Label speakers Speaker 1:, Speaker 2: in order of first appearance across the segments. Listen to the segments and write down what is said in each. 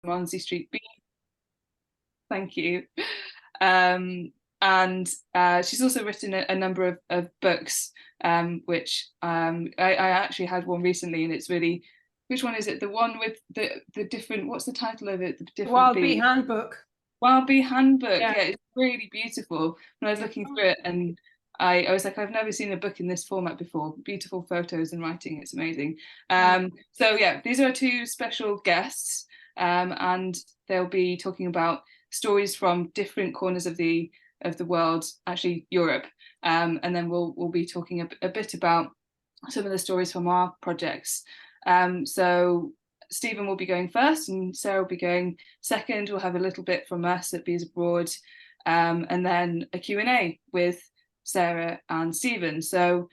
Speaker 1: Bermondsey Street Bees. Thank you. And she's also written a number of books, which I actually had one recently, and it's really, which one is it? The one with the different, what's the title of it? The different
Speaker 2: Wild Bee Handbook.
Speaker 1: Wild Bee Handbook. Yeah, it's really beautiful. When I was looking through it, and I was like, I've never seen a book in this format before. Beautiful photos and writing, it's amazing. So yeah, these are our two special guests, and they'll be talking about stories from different corners of the world, actually Europe, and then we'll be talking a bit about some of the stories from our projects. So Stephen will be going first and Sarah will be going second. We'll have a little bit from us at Bees Abroad, and then a Q&A with Sarah and Stephen. So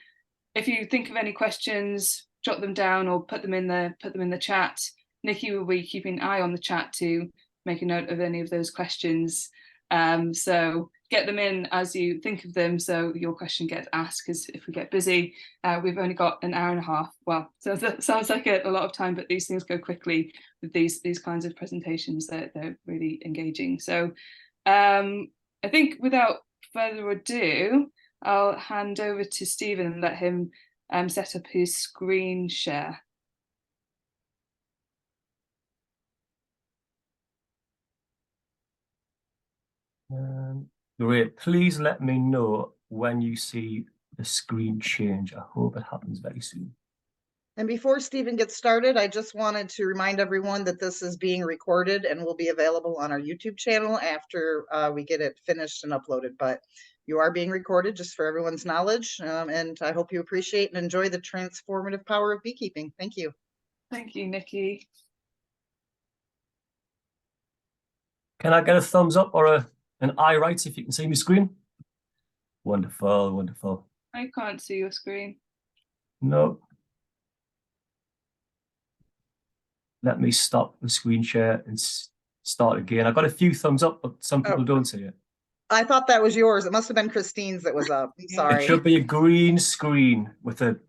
Speaker 1: if you think of any questions, jot them down or put them in the chat. Nikki will be keeping an eye on the chat to make a note of any of those questions. So get them in as you think of them, so your question gets asked, because if we get busy, we've only got an hour and a half. Well, so that sounds like a lot of time, but these things go quickly with these kinds of presentations. They're really engaging. So I think without further ado, I'll hand over to Stephen and let him set up his screen share.
Speaker 3: Great. Please let me know when you see the screen change. I hope it happens very soon.
Speaker 4: And before Stephen gets started, I just wanted to remind everyone that this is being recorded and will be available on our YouTube channel after we get it finished and uploaded. But you are being recorded, just for everyone's knowledge. And I hope you appreciate and enjoy the transformative power of beekeeping. Thank you.
Speaker 1: Thank you, Nikki.
Speaker 3: Can I get a thumbs up or an eye right if you can see my screen? Wonderful, wonderful.
Speaker 1: I can't see your screen.
Speaker 3: No. Let me stop the screen share and start again. I got a few thumbs up, but some people don't see it.
Speaker 4: I thought that was yours. It must have been Christine's that was up. Sorry.
Speaker 3: It should be a green screen with a...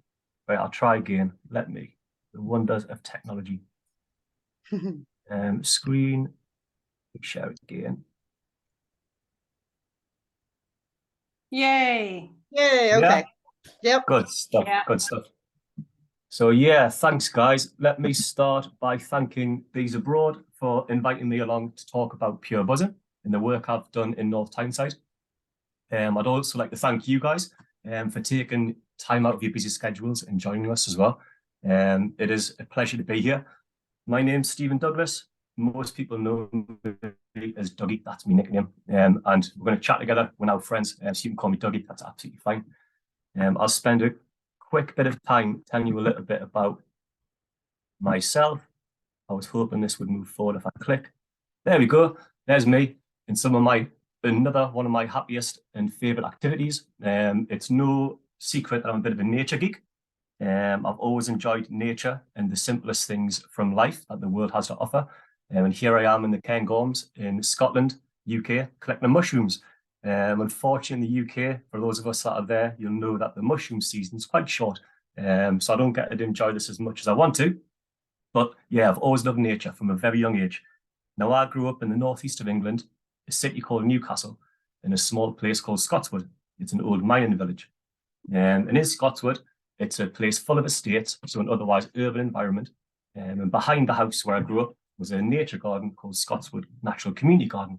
Speaker 3: Right, I'll try again. Let me. The wonders of technology. Screen. Share it again.
Speaker 2: Yay.
Speaker 4: Yay, okay.
Speaker 3: Yeah?
Speaker 4: Yep.
Speaker 3: Good stuff, good stuff. So yeah, thanks guys. Let me start by thanking Bees Abroad for inviting me along to talk about Pure Buzzin and the work I've done in North Tyneside. I'd also like to thank you guys for taking time out of your busy schedules and joining us as well. It is a pleasure to be here. My name's Stephen Douglas. Most people know me as Dougie, that's my nickname. And we're going to chat together. We're now friends, so you can call me Dougie, that's absolutely fine. I'll spend a quick bit of time telling you a little bit about myself. I was hoping this would move forward if I click. There we go. There's me in another one of my happiest and favourite activities. It's no secret that I'm a bit of a nature geek. I've always enjoyed nature and the simplest things from life that the world has to offer. And here I am in the Cairngorms in Scotland, UK, collecting mushrooms. Unfortunately, in the UK, for those of us that are there, you'll know that the mushroom season is quite short. So I don't get to enjoy this as much as I want to. But yeah, I've always loved nature from a very young age. Now, I grew up in the northeast of England, a city called Newcastle, in a small place called Scotswood. It's an old mining village. And in Scotswood, it's a place full of estates, so an otherwise urban environment. And behind the house where I grew up was a nature garden called Scotswood Natural Community Garden.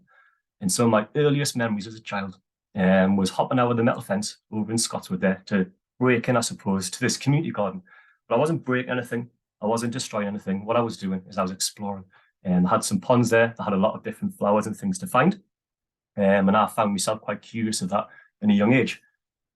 Speaker 3: And so my earliest memories as a child was hopping out of the metal fence over in Scotswood there to break in, I suppose, to this community garden. But I wasn't breaking anything. I wasn't destroying anything. What I was doing is I was exploring. And I had some ponds there that had a lot of different flowers and things to find. And I found myself quite curious of that in a young age.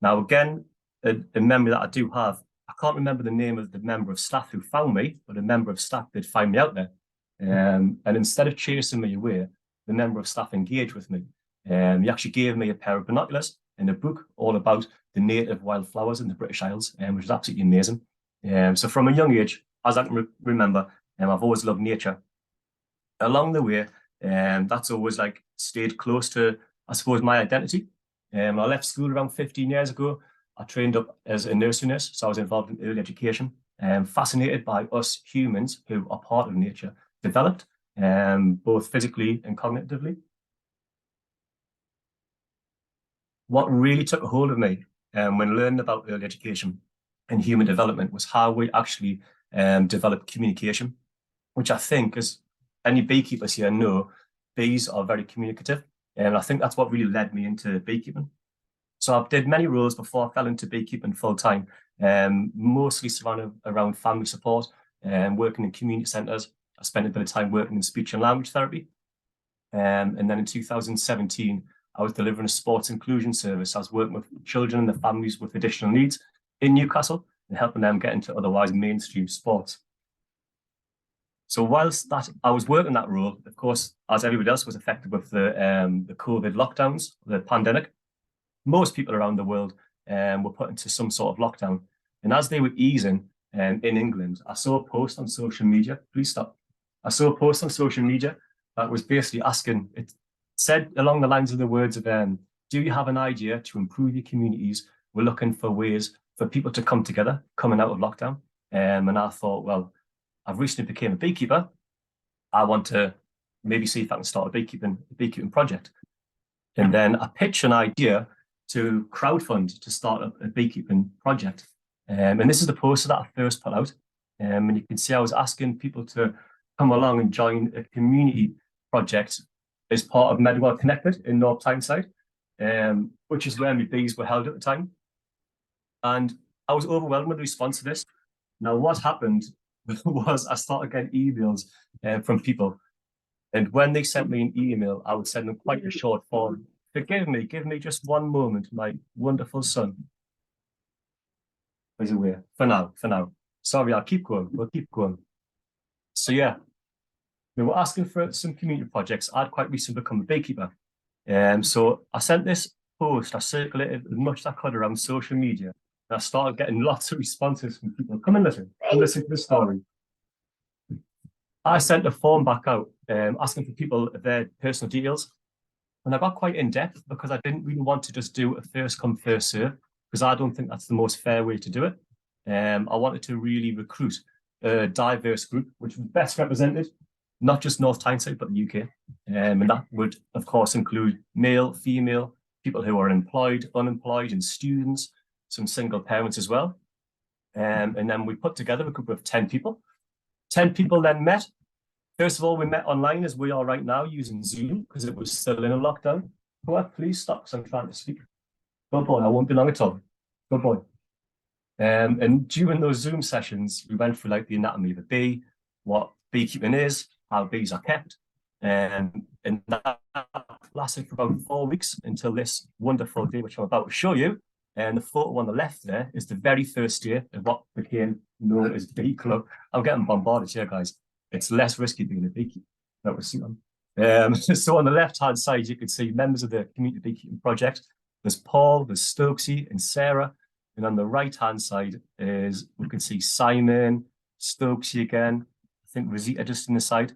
Speaker 3: Now, again, a memory that I do have, I can't remember the name of the member of staff who found me, but a member of staff did find me out there. And instead of chasing me away, the member of staff engaged with me. He actually gave me a pair of binoculars and a book all about the native wildflowers in the British Isles, which was absolutely amazing. So from a young age, as I can remember, I've always loved nature. Along the way, that's always like stayed close to, I suppose, my identity. I left school around 15 years ago. I trained up as a nursery nurse, so I was involved in early education. Fascinated by us humans who are part of nature, developed both physically and cognitively. What really took a hold of me when learning about early education and human development was how we actually develop communication, which I think, as any beekeepers here know, bees are very communicative. And I think that's what really led me into beekeeping. So I did many roles before I fell into beekeeping full time, mostly surrounded around family support and working in community centres. I spent a bit of time working in speech and language therapy. And then in 2017, I was delivering a sports inclusion service. I was working with children and their families with additional needs in Newcastle and helping them get into otherwise mainstream sports. So whilst that I was working that role, of course, as everybody else was affected with the COVID lockdowns, the pandemic, most people around the world were put into some sort of lockdown. And as they were easing in England, I saw a post on social media. Please stop. I saw a post on social media that was basically asking, it said along the lines of the words of, do you have an idea to improve your communities? We're looking for ways for people to come together coming out of lockdown. And I thought, well, I've recently became a beekeeper. I want to maybe see if I can start a beekeeping project. And then I pitched an idea to crowdfund to start up a beekeeping project. And this is the poster that I first put out. And you can see I was asking people to come along and join a community project as part of Medwell Connected in North Tyneside, which is where my bees were held at the time. And I was overwhelmed with the response to this. Now, what happened was I started getting emails from people. And when they sent me an email, I would send them quite a short form. Forgive me, give me just one moment, my wonderful son is away. For now. Sorry, I'll keep going. We'll keep going. So yeah, we were asking for some community projects. I'd quite recently become a beekeeper. So I sent this post, I circulated as much as I could around social media. And I started getting lots of responses from people. Come and listen to the story. I sent a form back out asking for people their personal details. And I got quite in depth because I didn't really want to just do a first come, first serve, because I don't think that's the most fair way to do it. I wanted to really recruit a diverse group, which was best represented, not just North Tyneside, but the UK. And that would, of course, include male, female, people who are employed, unemployed, and students, some single parents as well. And then we put together a group of 10 people. 10 people then met. First of all, we met online as we are right now using Zoom because it was still in a lockdown. Go on, please stop because I'm trying to speak. Good boy, I won't be long at all. Good boy. And during those Zoom sessions, we went through like the anatomy of a bee, what beekeeping is, how bees are kept. And that lasted for about 4 weeks until this wonderful day, which I'm about to show you. And the photo on the left there is the very first day of what became known as Bee Club. I'm getting bombarded here, guys. It's less risky being a beekeeper. That was so on the left-hand side, you can see members of the Community Beekeeping Project. There's Paul, there's Stokesy and Sarah. And on the right-hand side is, we can see Simon, Stokesy again. I think Rosita just in the side.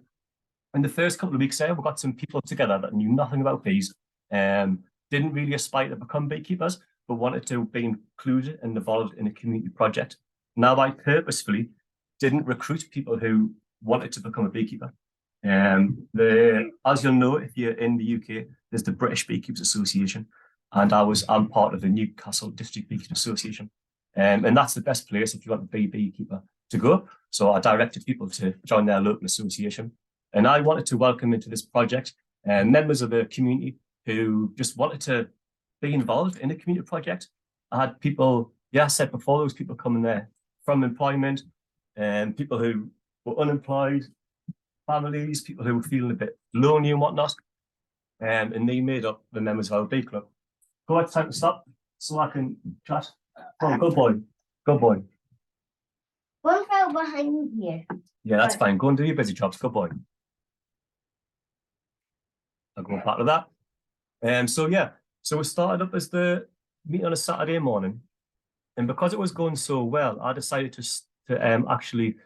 Speaker 3: In the first couple of weeks there, we got some people together that knew nothing about bees, didn't really aspire to become beekeepers, but wanted to be included and involved in a community project. Now, I purposefully didn't recruit people who wanted to become a beekeeper. As you'll know, if you're in the UK, there's the British Beekeepers Association, and I'm part of the Newcastle District Beekeepers Association. And that's the best place if you want to be a beekeeper to go. So I directed people to join their local association. And I wanted to welcome into this project members of the community who just wanted to be involved in a community project. I had people, I said before, those people coming there from employment, and people who were unemployed, families, people who were feeling a bit lonely and whatnot. And they made up the members of our bee club. Go ahead, time to stop so I can chat. Oh, good boy. Good boy.
Speaker 2: One fell behind you.
Speaker 3: Yeah, that's fine. Go and do your busy jobs. Good boy. I'll go back to that. So we started up as the meeting on a Saturday morning. And because it was going so well, I decided to actually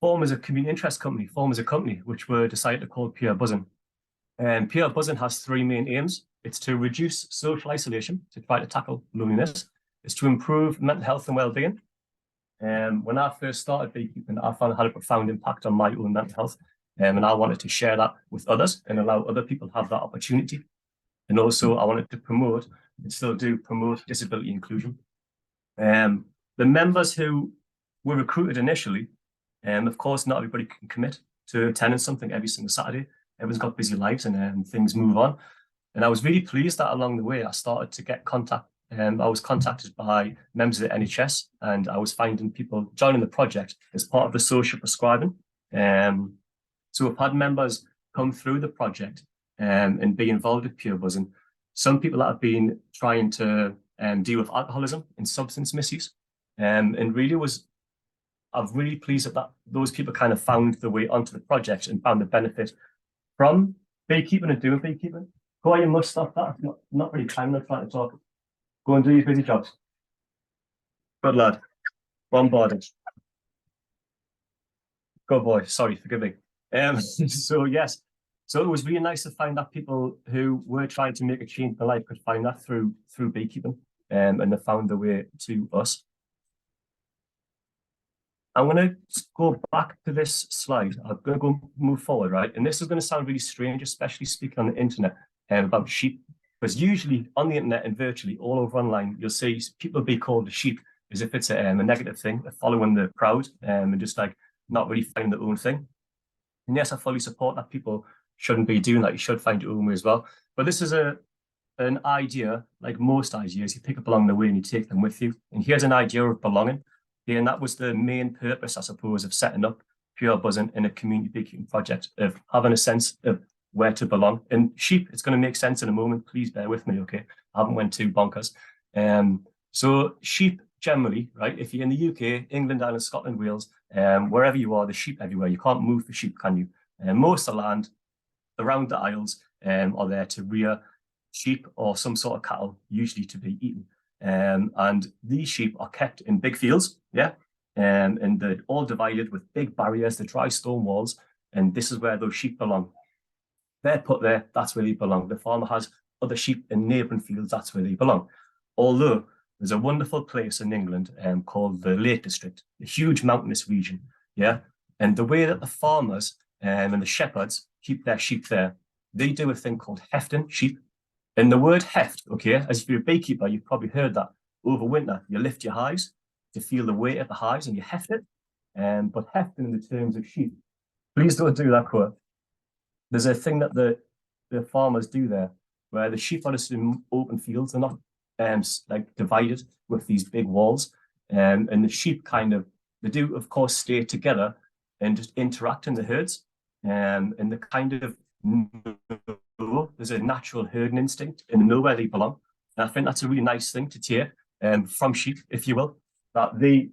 Speaker 3: form as a community interest company, which we decided to call Pure Buzzin. And Pure Buzzin has 3 main aims. It's to reduce social isolation, to try to tackle loneliness. It's to improve mental health and well-being. When I first started beekeeping, I found it had a profound impact on my own mental health. and I wanted to share that with others and allow other people to have that opportunity. And also I wanted to promote, and still do promote, disability inclusion. The members who were recruited initially, of course, not everybody can commit to attending something every single Saturday. Everyone's got busy lives and things move on. And I was really pleased that along the way, I started to get contact. I was contacted by members of the NHS, and I was finding people joining the project as part of the social prescribing. So we've had members come through the project and be involved with Pure Buzzin. Some people that have been trying to deal with alcoholism and substance misuse. And really I'm really pleased that those people kind of found the way onto the project and found the benefit from beekeeping and doing beekeeping. Go on, you must stop that. Not really time, not trying to talk. Go and do your busy jobs. Good lad. Bombarded. Good boy. Sorry, forgive me. So yes. So it was really nice to find that people who were trying to make a change in their life could find that through beekeeping, and they found their way to us. I'm going to go back to this slide. I'm going to go move forward, right? And this is going to sound really strange, especially speaking on the internet about sheep, because usually on the internet and virtually all over online, you'll see people be called a sheep as if it's a negative thing, following the crowd and just like not really finding their own thing. And yes, I fully support that people shouldn't be doing that. You should find your own way as well. But this is an idea, like most ideas, you pick up along the way and you take them with you. And here's an idea of belonging. And that was the main purpose, I suppose, of setting up Pure Buzzin in a community beekeeping project, of having a sense of where to belong. And sheep, it's going to make sense in a moment. Please bear with me, okay? I haven't went too bonkers. So sheep generally, right? If you're in the UK, England, Ireland, Scotland, Wales, wherever you are, there's sheep everywhere. You can't move for sheep, can you? Most of the land around the Isles are there to rear sheep or some sort of cattle, usually to be eaten. And these sheep are kept in big fields, yeah, and they're all divided with big barriers, the dry stone walls, and this is where those sheep belong. They're put there, that's where they belong. The farmer has other sheep in neighbouring fields, that's where they belong. Although there's a wonderful place in England called the Lake District, a huge mountainous region, yeah, and the way that the farmers and the shepherds keep their sheep there, they do a thing called hefting sheep. And the word heft, okay, as if you're a beekeeper, you've probably heard that over winter, you lift your hives to feel the weight of the hives and you heft it. But hefting in the terms of sheep, please don't do that quote. There's a thing that the farmers do there where the sheep are just in open fields, they're not like divided with these big walls. And the sheep they do, of course, stay together and just interact in the herds. And the kind of there's a natural herding instinct and know where they belong. And I think that's a really nice thing to take from sheep, if you will, that they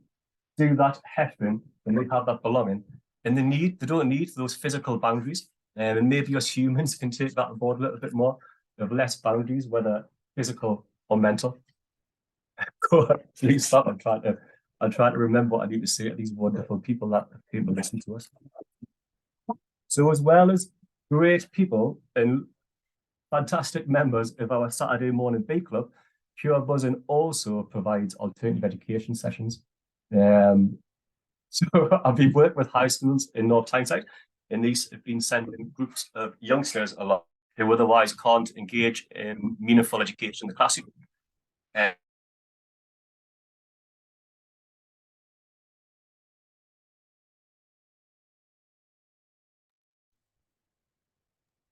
Speaker 3: do that hefting and they have that belonging. And they don't need those physical boundaries. And maybe us humans can take that on board a little bit more, of less boundaries, whether physical or mental. Please stop. I'm trying to remember what I need to say to these wonderful people that came to listen to us. So as well as great people and fantastic members of our Saturday morning bee club, Pure Buzzin also provides alternative education sessions. So I've been working with high schools in North Tyneside, and these have been sending groups of youngsters along who otherwise can't engage in meaningful education in the classroom.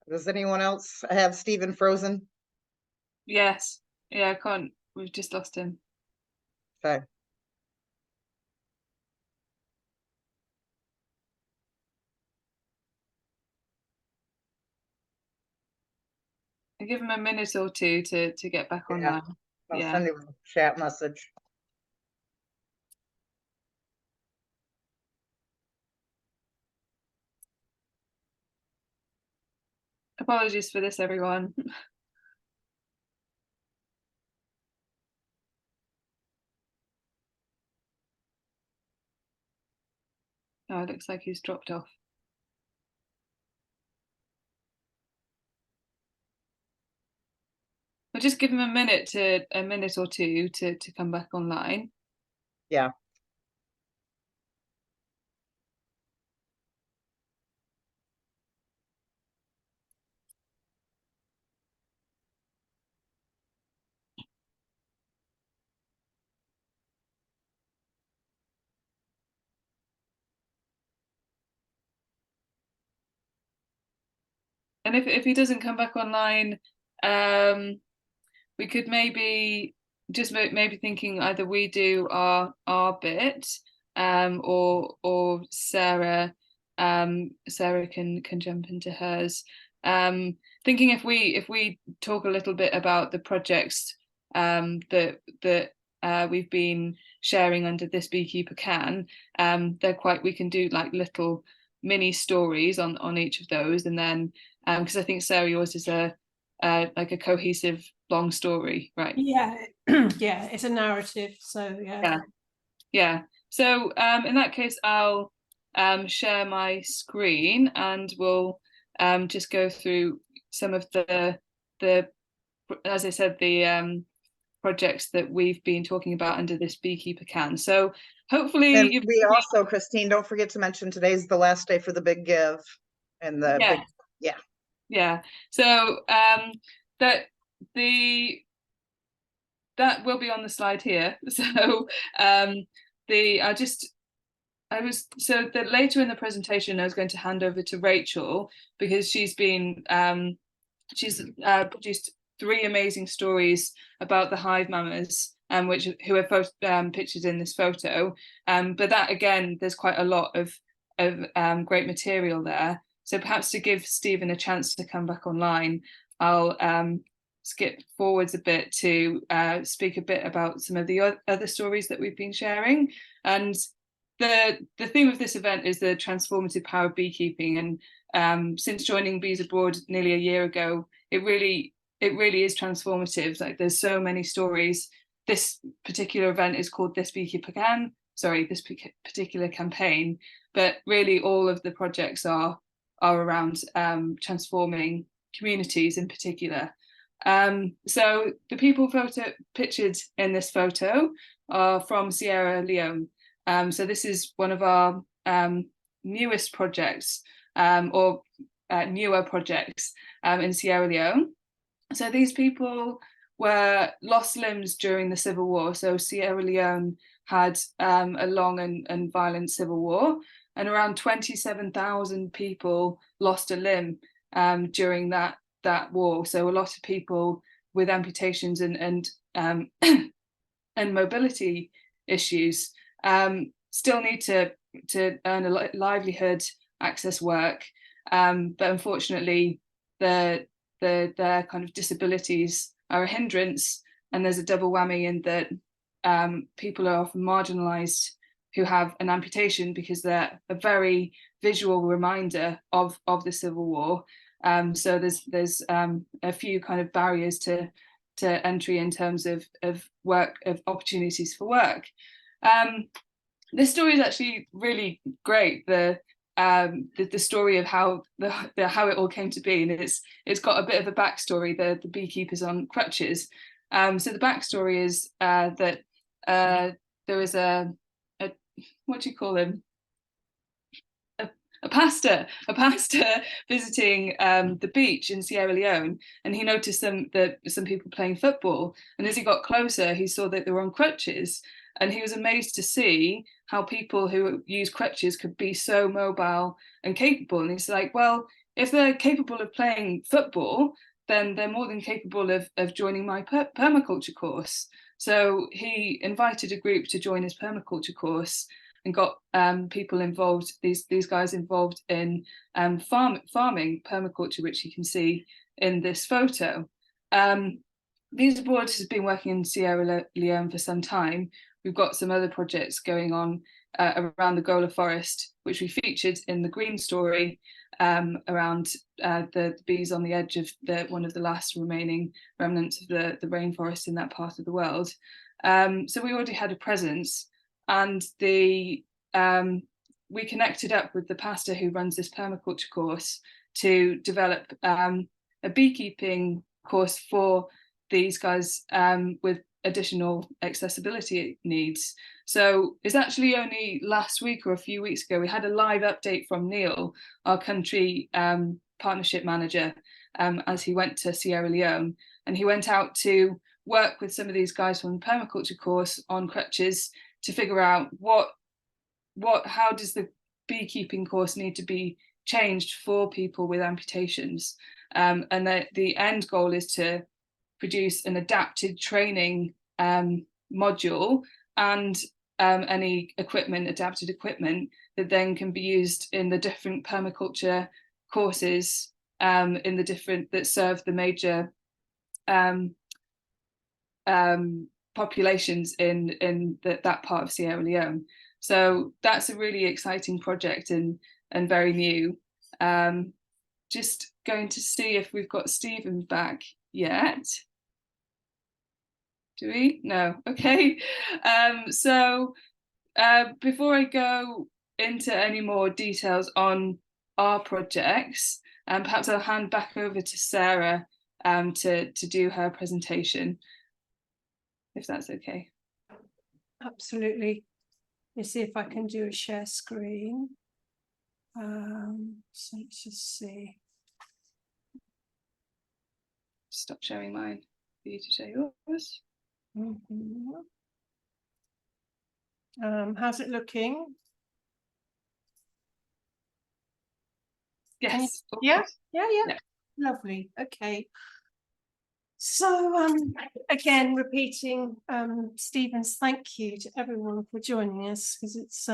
Speaker 4: Does anyone else have Stephen frozen?
Speaker 1: Yes. Yeah, I can't. We've just lost him.
Speaker 4: Okay.
Speaker 1: I'll give him a minute or two to get back online.
Speaker 4: I'll send him a chat message.
Speaker 1: Apologies for this, everyone. Oh, it looks like he's dropped off. I'll just give him a minute or two to come back online.
Speaker 4: Yeah.
Speaker 1: and if he doesn't come back online, we could maybe just maybe thinking either we do our bit, or Sarah can jump into hers. Thinking if we talk a little bit about the projects that we've been sharing under This Beekeeper Can, we can do like little mini stories on each of those, and then because I think Sarah, yours is like a cohesive long story, right?
Speaker 5: Yeah, yeah, it's a narrative, so
Speaker 1: yeah. So in that case, I'll share my screen, and we'll just go through some of the as I said, the projects that we've been talking about under This Beekeeper Can. So hopefully,
Speaker 4: and we also, Christine, don't forget to mention today's the last day for the big give, and the
Speaker 1: yeah. So that will be on the slide here. So later in the presentation, I was going to hand over to Rachel, because she's been produced 3 amazing stories about the hive mamas, who are pictured in this photo. But that, again, there's quite a lot of great material there. So perhaps to give Stephen a chance to come back online, I'll skip forwards a bit to speak a bit about some of the other stories that we've been sharing. And the theme of this event is the transformative power of beekeeping. And since joining Bees Abroad nearly a year ago, it really is transformative. Like, there's so many stories. This particular event is called This Beekeeper Can, this particular campaign, but really all of the projects are around transforming communities in particular. So the people pictured in this photo are from Sierra Leone. So this is one of our newest projects, or newer projects in Sierra Leone. So these people were lost limbs during the Civil War. So Sierra Leone had a long and violent civil war, and around 27,000 people lost a limb during that war. So a lot of people with amputations and mobility issues still need to earn a livelihood, access work, but unfortunately their kind of disabilities are a hindrance, and there's a double whammy in that people are often marginalised who have an amputation, because they're a very visual reminder of the Civil War. So there's a few kind of barriers to entry in terms of work, of opportunities for work. This story is actually really great. The story of how it all came to be, and it's got a bit of a backstory. The beekeepers on crutches. So the backstory is that there was a what do you call him? A pastor visiting the beach in Sierra Leone, and he noticed some people playing football. And as he got closer, he saw that they were on crutches, and he was amazed to see how people who use crutches could be so mobile and capable. And he's like, well, if they're capable of playing football, then they're more than capable of joining my permaculture course. So he invited a group to join his permaculture course, and got people involved, these guys involved in farming permaculture, which you can see in this photo. Bees Abroad has been working in Sierra Leone for some time. We've got some other projects going on around the Gola Forest, which we featured in the green story, around the bees on the edge of one of the last remaining remnants of the rainforest in that part of the world. So we already had a presence, and we connected up with the pastor who runs this permaculture course to develop a beekeeping course for these guys with additional accessibility needs. So it's actually only last week or a few weeks ago, we had a live update from Neil, our country partnership manager, as he went to Sierra Leone, and he went out to work with some of these guys from the permaculture course on crutches to figure out how does the beekeeping course need to be changed for people with amputations, and the end goal is to produce an adapted training module and any adapted equipment that then can be used in the different permaculture courses that serve the major populations in that part of Sierra Leone. So that's a really exciting project and very new. Just going to see if we've got Stephen back yet. Do we? No. Okay. So before I go into any more details on our projects, perhaps I'll hand back over to Sarah to do her presentation, if that's okay.
Speaker 5: Absolutely. Let me see if I can do a share screen. So let's just see.
Speaker 1: Stop sharing mine for you to share yours.
Speaker 5: How's it looking?
Speaker 1: Yes.
Speaker 5: Yeah. Lovely. Okay. So again, repeating Stephen's thank you to everyone for joining us, because it's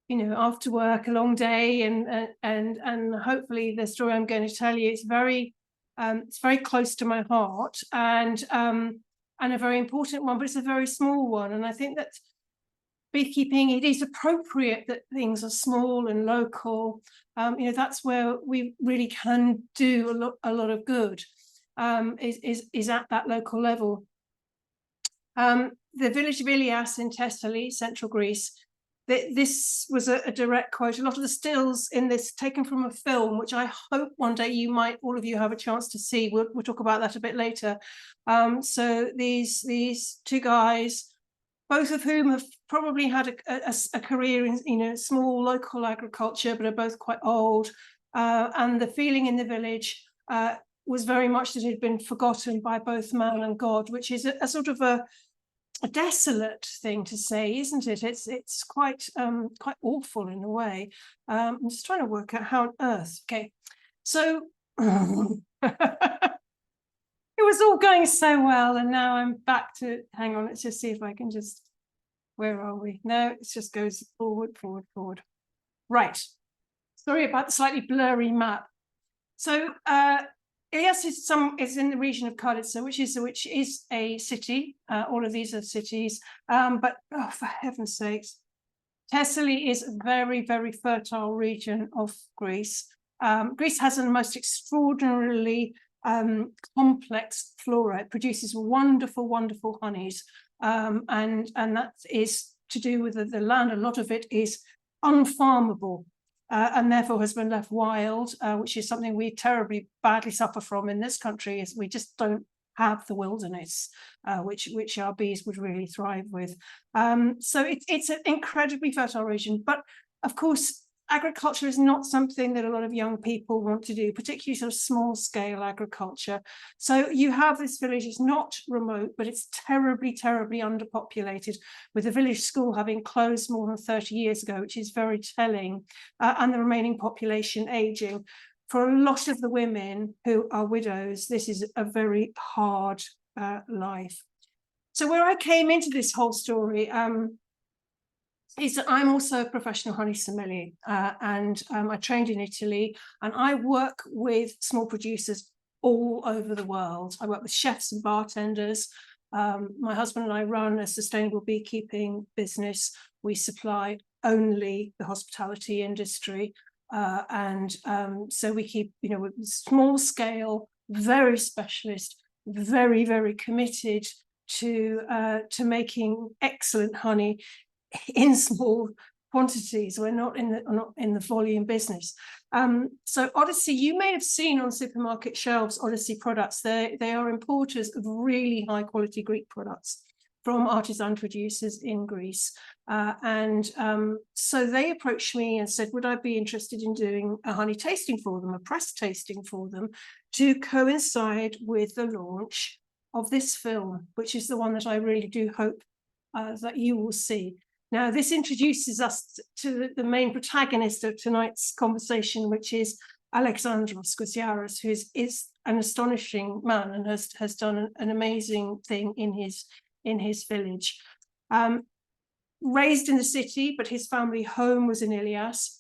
Speaker 5: you know, after work, a long day, and hopefully the story I'm going to tell you is very close to my heart, and a very important one, but it's a very small one. And I think that beekeeping, it is appropriate that things are small and local. You know, that's where we really can do a lot of good, is at that local level. The village of Ilias in Thessaly, central Greece. This was a direct quote. A lot of the stills in this taken from a film, which I hope one day all of you have a chance to see. We'll talk about that a bit later. So these two guys, both of whom have probably had a career in, you know, small local agriculture, but are both quite old. And the feeling in the village was very much that it had been forgotten by both man and God, which is a sort of a desolate thing to say, isn't it? It's quite awful in a way. I'm just trying to work out how on earth. Okay, so it was all going so well, and now I'm back to, hang on, let's just see if I can just, where are we? No, it just goes forward. Right. Sorry about the slightly blurry map. So Ilias is in the region of Quadrille, which is a city. All of these are cities, but oh, for heaven's sakes, Thessaly is a very, very fertile region of Greece. Greece has the most extraordinarily complex flora. It produces wonderful, wonderful honeys, and that is to do with the land. A lot of it is unfarmable. And therefore has been left wild, which is something we terribly badly suffer from in this country, is we just don't have the wilderness, which our bees would really thrive with. So it's an incredibly fertile region. But of course, agriculture is not something that a lot of young people want to do, particularly sort of small scale agriculture. So you have this village, it's not remote, but it's terribly, terribly underpopulated, with the village school having closed more than 30 years ago, which is very telling, and the remaining population aging. For a lot of the women who are widows, this is a very hard life. So where I came into this whole story, is that I'm also a professional honey sommelier, and I trained in Italy, and I work with small producers all over the world. I work with chefs and bartenders. My husband and I run a sustainable beekeeping business. We supply only the hospitality industry, and so we keep, you know, small scale, very specialist, very, very committed to making excellent honey in small quantities. We're not in the volume business. So Odyssey, you may have seen on supermarket shelves Odyssey products. They are importers of really high quality Greek products from artisan producers in Greece. So they approached me and said, would I be interested in doing a honey tasting for them, a press tasting for them, to coincide with the launch of this film, which is the one that I really do hope that you will see. Now, this introduces us to the main protagonist of tonight's conversation, which is Alexandros Kousiaras, who is an astonishing man and has done an amazing thing in his village. Raised in the city, but his family home was in Ilias.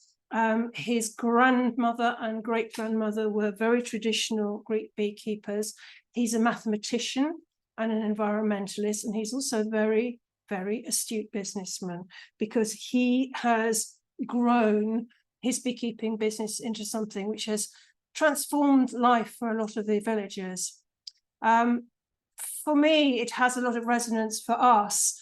Speaker 5: His grandmother and great-grandmother were very traditional Greek beekeepers. He's a mathematician and an environmentalist, and he's also very, very astute businessman, because he has grown his beekeeping business into something which has transformed life for a lot of the villagers. For me, it has a lot of resonance for us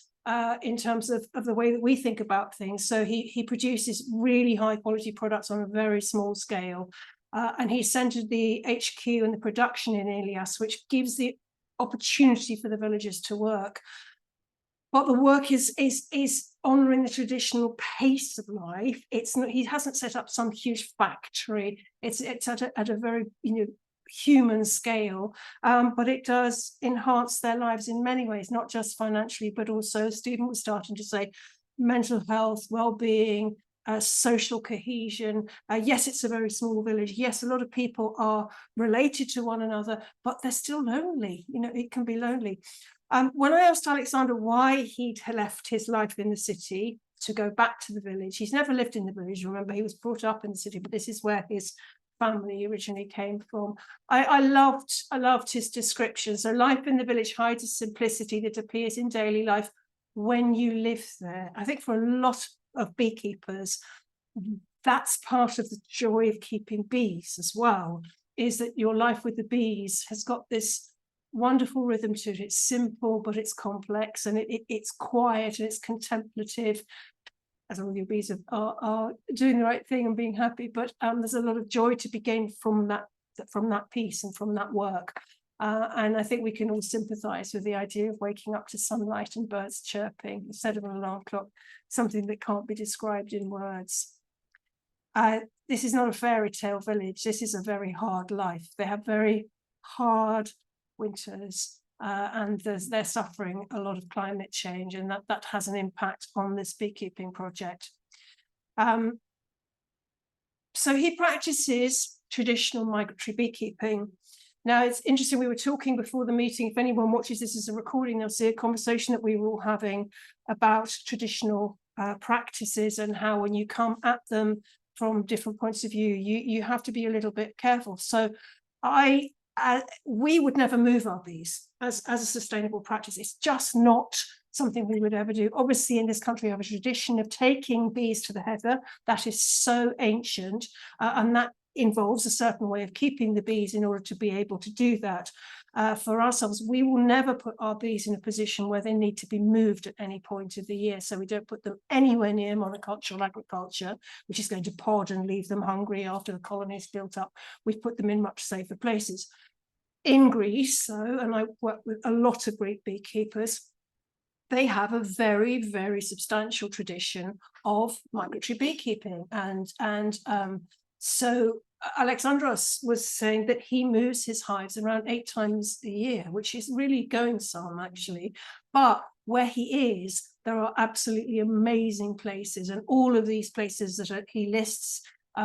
Speaker 5: in terms of the way that we think about things. So he produces really high quality products on a very small scale. And he centered the HQ and the production in Ilias, which gives the opportunity for the villagers to work. But the work is honouring the traditional pace of life. It's not, he hasn't set up some huge factory. It's at a very human scale, but it does enhance their lives in many ways, not just financially, but also, Stephen was starting to say, mental health, well-being, social cohesion. Yes, it's a very small village. Yes, a lot of people are related to one another, but they're still lonely. It can be lonely. When I asked Alexander why he'd left his life in the city to go back to the village, he's never lived in the village. Remember, he was brought up in the city, but this is where his family originally came from. I loved his description. So life in the village hides a simplicity that appears in daily life when you live there. I think for a lot of beekeepers, that's part of the joy of keeping bees as well, is that your life with the bees has got this wonderful rhythm to it. It's simple, but it's complex, and it's quiet and it's contemplative, as long as your bees are doing the right thing and being happy. But there's a lot of joy to be gained from that piece and from that work. And I think we can all sympathise with the idea of waking up to sunlight and birds chirping instead of an alarm clock, something that can't be described in words. This is not a fairy tale village. This is a very hard life. They have very hard winters, and they're suffering a lot of climate change, and that has an impact on this beekeeping project. So he practices traditional migratory beekeeping. Now, it's interesting, we were talking before the meeting, if anyone watches this as a recording, they'll see a conversation that we were all having about traditional practices, and how when you come at them from different points of view, you have to be a little bit careful. So we would never move our bees as a sustainable practice. It's just not something we would ever do. Obviously, in this country, we have a tradition of taking bees to the heather. That is so ancient, and that involves a certain way of keeping the bees in order to be able to do that. For ourselves, we will never put our bees in a position where they need to be moved at any point of the year. So we don't put them anywhere near monocultural agriculture, which is going to pod and leave them hungry after the colony is built up. We put them in much safer places. In Greece, though, and I work with a lot of Greek beekeepers, they have a very, very substantial tradition of migratory beekeeping. So Alexandros was saying that he moves his hives around 8 times a year, which is really going some, actually. But where he is, there are absolutely amazing places, and all of these places that he lists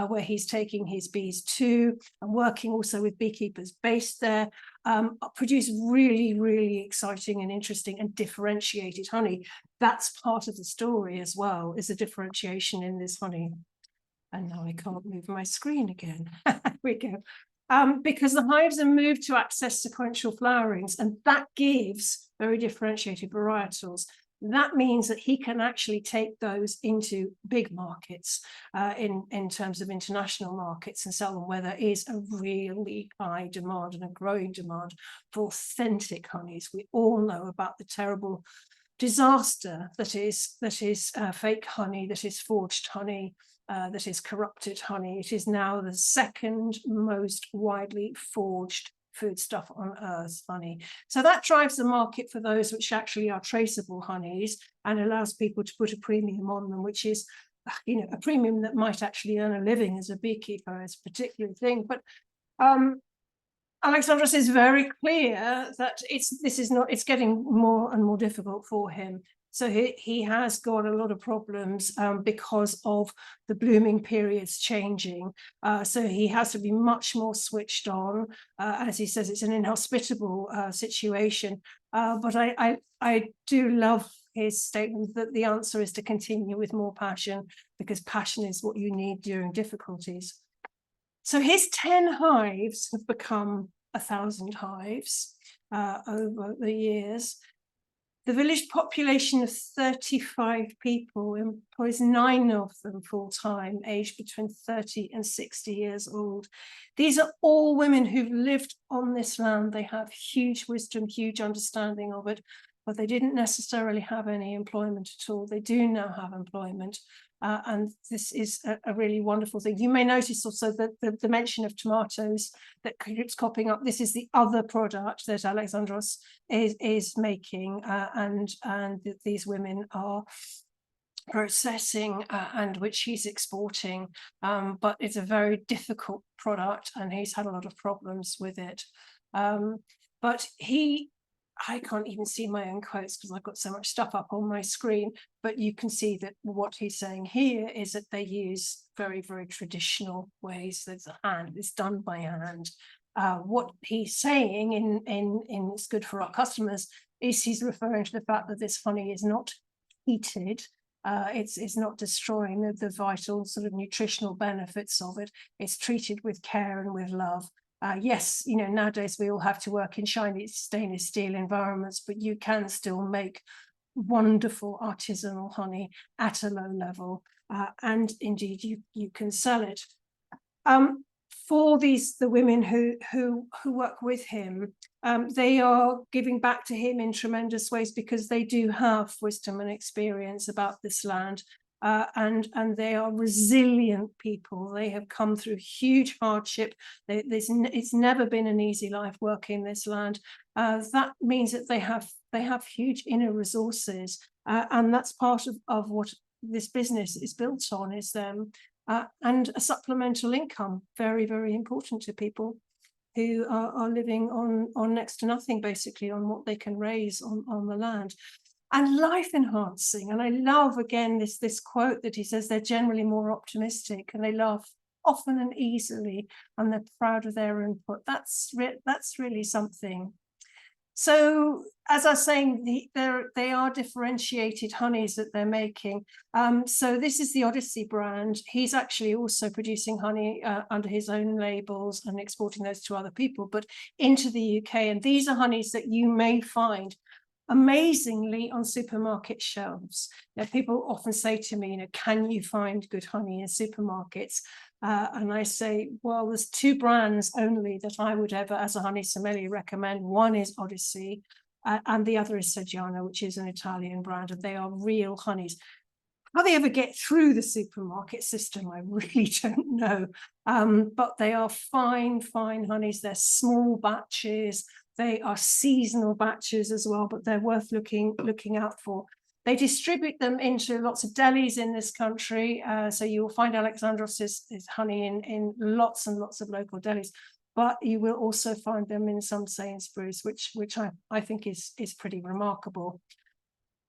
Speaker 5: where he's taking his bees to, and working also with beekeepers based there, produce really, really exciting and interesting and differentiated honey. That's part of the story as well, is the differentiation in this honey. And now I can't move my screen again. There we go. Because the hives are moved to access sequential flowerings, and that gives very differentiated varietals. That means that he can actually take those into big markets in terms of international markets, and sell them where there is a really high demand and a growing demand for authentic honeys. We all know about the terrible disaster that is fake honey, that is forged honey, that is corrupted honey. It is now the second most widely forged foodstuff on earth, honey. So that drives the market for those which actually are traceable honeys, and allows people to put a premium on them, which is, a premium that might actually earn a living as a beekeeper, is a particular thing. But Alexandros is very clear that it's getting more and more difficult for him So he has got a lot of problems because of the blooming periods changing. So he has to be much more switched on. As he says, it's an inhospitable situation. But I do love his statement that the answer is to continue with more passion, because passion is what you need during difficulties. So his 10 hives have become 1,000 hives over the years. The village population of 35 people employs 9 of them full-time, aged between 30 and 60 years old. These are all women who've lived on this land. They have huge wisdom, huge understanding of it, but they didn't necessarily have any employment at all. They do now have employment. And this is a really wonderful thing. You may notice also that the mention of tomatoes that keeps cropping up. This is the other product that Alexandros is making, and these women are processing and which he's exporting. But it's a very difficult product, and he's had a lot of problems with it. But I can't even see my own quotes because I've got so much stuff up on my screen, but you can see that what he's saying here is that they use very, very traditional ways. There's a hand, it's done by hand. What he's saying in It's Good for Our Customers is he's referring to the fact that this honey is not heated. It's not destroying the vital sort of nutritional benefits of it. It's treated with care and with love. Yes, you know, nowadays we all have to work in shiny stainless steel environments, but you can still make wonderful artisanal honey at a low level, and indeed you can sell it. For the women who work with him, they are giving back to him in tremendous ways, because they do have wisdom and experience about this land. And they are resilient people. They have come through huge hardship. It's never been an easy life working this land. That means that they have huge inner resources, and that's part of what this business is built on, is them and a supplemental income. Very, very important to people who are living on next to nothing, basically, on what they can raise on the land. And life enhancing. And I love, again, this quote that he says, they're generally more optimistic, and they laugh often and easily, and they're proud of their input. That's really something. So, as I was saying, they are differentiated honeys that they're making. So this is the Odyssey brand. He's actually also producing honey under his own labels and exporting those to other people, but into the UK. And these are honeys that you may find amazingly on supermarket shelves. Now, people often say to me, you know, can you find good honey in supermarkets? And I say, well, there's 2 brands only that I would ever, as a honey sommelier, recommend. One is Odyssey, and the other is Saggiano, which is an Italian brand, and they are real honeys. How they ever get through the supermarket system, I really don't know. But they are fine honeys. They're small batches. They are seasonal batches as well, but they're worth looking out for. They distribute them into lots of delis in this country. So you will find Alexandros' honey in lots and lots of local delis, but you will also find them in some Sainsbury's, which I think is pretty remarkable.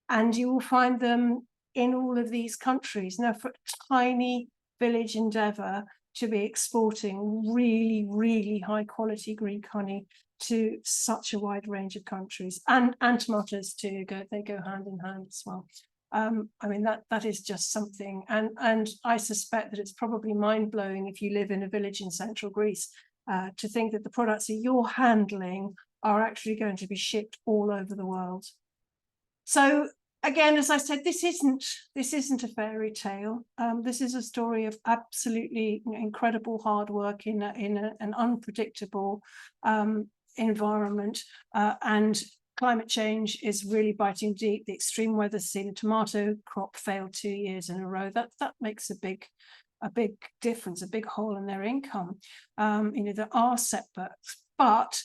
Speaker 5: And you will find them in all of these countries. Now, for a tiny village endeavour to be exporting really, really high quality Greek honey to such a wide range of countries, and tomatoes too, they go hand in hand as well. I mean, that is just something, and I suspect that it's probably mind-blowing if you live in a village in central Greece, to think that the products that you're handling are actually going to be shipped all over the world. So again, as I said, this isn't a fairy tale. This is a story of absolutely incredible hard work in an unpredictable environment, and climate change is really biting deep. The extreme weather, seen the tomato crop failed 2 years in a row. That makes a big difference, a big hole in their income. There are setbacks, but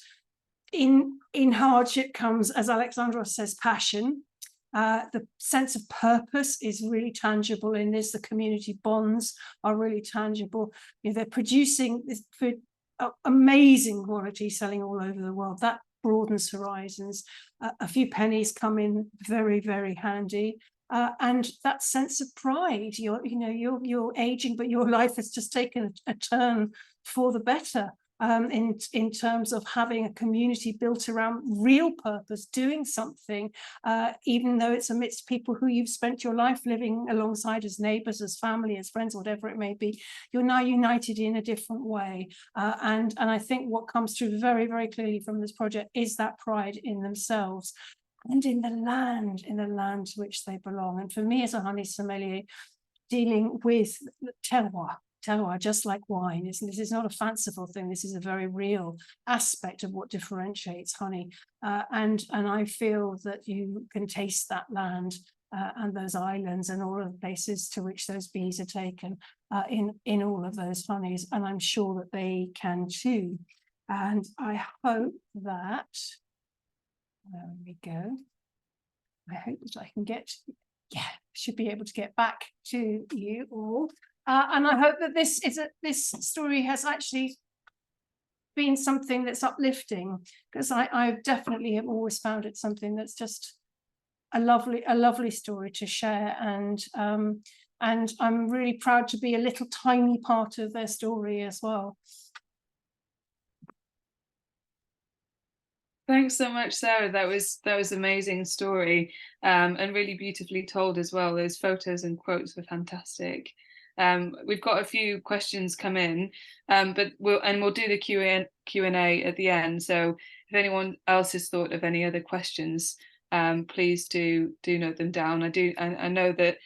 Speaker 5: in hardship comes, as Alexandros says, passion. The sense of purpose is really tangible in this. The community bonds are really tangible. They're producing this food, amazing quality, selling all over the world. broadens horizons. A few pennies come in very, very handy. And that sense of pride, you're aging, but your life has just taken a turn for the better, in terms of having a community built around real purpose, doing something, even though it's amidst people who you've spent your life living alongside as neighbours, as family, as friends, whatever it may be. You're now united in a different way. And I think what comes through very, very clearly from this project is that pride in themselves and in the land to which they belong. And for me as a honey sommelier, dealing with terroir, just like wine, this is not a fanciful thing. This is a very real aspect of what differentiates honey. And I feel that you can taste that land and those islands and all of the places to which those bees are taken in all of those honeys. And I'm sure that they can too. And I hope that, there we go. I hope that I can should be able to get back to you all. And I hope that this story has actually been something that's uplifting, because I definitely have always found it something that's just a lovely story to share. And I'm really proud to be a little tiny part of their story as well.
Speaker 1: Thanks so much, Sarah. That was an amazing story, and really beautifully told as well. Those photos and quotes were fantastic. We've got a few questions come in, but we'll do the Q&A at the end. So if anyone else has thought of any other questions, please do note them down. I know that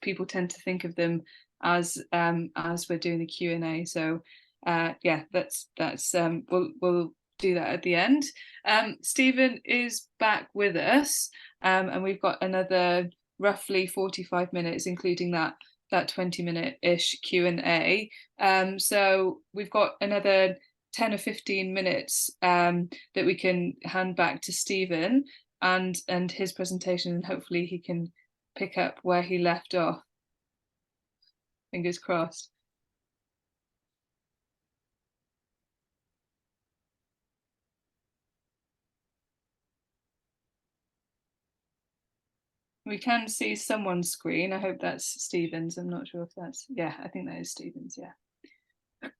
Speaker 1: people tend to think of them as we're doing the Q&A. So yeah, that's we'll do that at the end. Stephen is back with us, and we've got another roughly 45 minutes, including that 20-minute-ish Q&A. So we've got another 10 or 15 minutes that we can hand back to Stephen and his presentation, and hopefully he can pick up where he left off. Fingers crossed. We can see someone's screen. I hope that's Stephen's. I'm not sure if that's, yeah, I think that is Stephen's, yeah.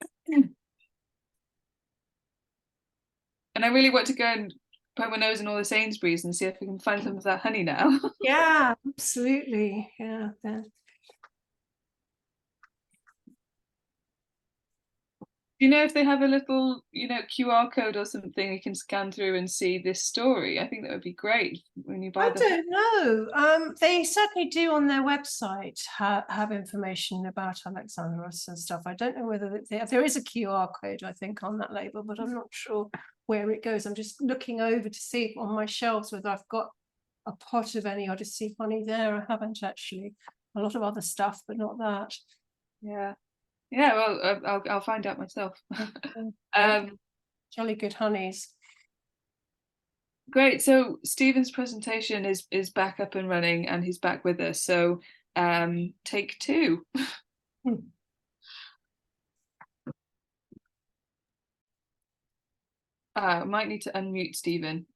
Speaker 1: And I really want to go and put my nose in all the Sainsbury's and see if we can find some of that honey now.
Speaker 5: Yeah, absolutely. Yeah.
Speaker 1: Do you know if they have a little, QR code or something you can scan through and see this story? I think that would be great when you buy
Speaker 5: I don't know. They certainly do on their website have information about Alexandros and stuff. I don't know whether there is a QR code, I think, on that label, but I'm not sure where it goes. I'm just looking over to see on my shelves whether I've got a pot of any Odyssey honey there. I haven't actually. A lot of other stuff, but not that.
Speaker 1: Yeah. Yeah, well, I'll find out myself.
Speaker 5: Jolly good honeys.
Speaker 1: Great. So Stephen's presentation is back up and running, and he's back with us. So take two. I might need to unmute Stephen.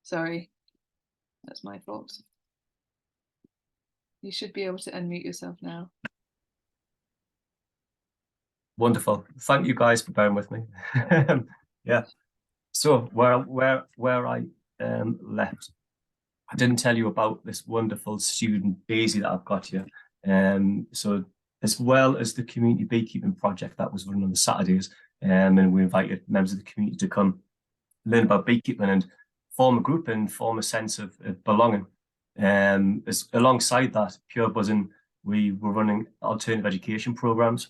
Speaker 1: Sorry, that's my fault. You should be able to unmute yourself now.
Speaker 3: Wonderful. Thank you guys for bearing with me. Yeah. So where I left, I didn't tell you about this wonderful student Daisy that I've got here. So as well as the community beekeeping project that was run on the Saturdays, and we invited members of the community to come learn about beekeeping and form a group and form a sense of belonging. Alongside that, Pure Buzzin, we were running alternative education programs.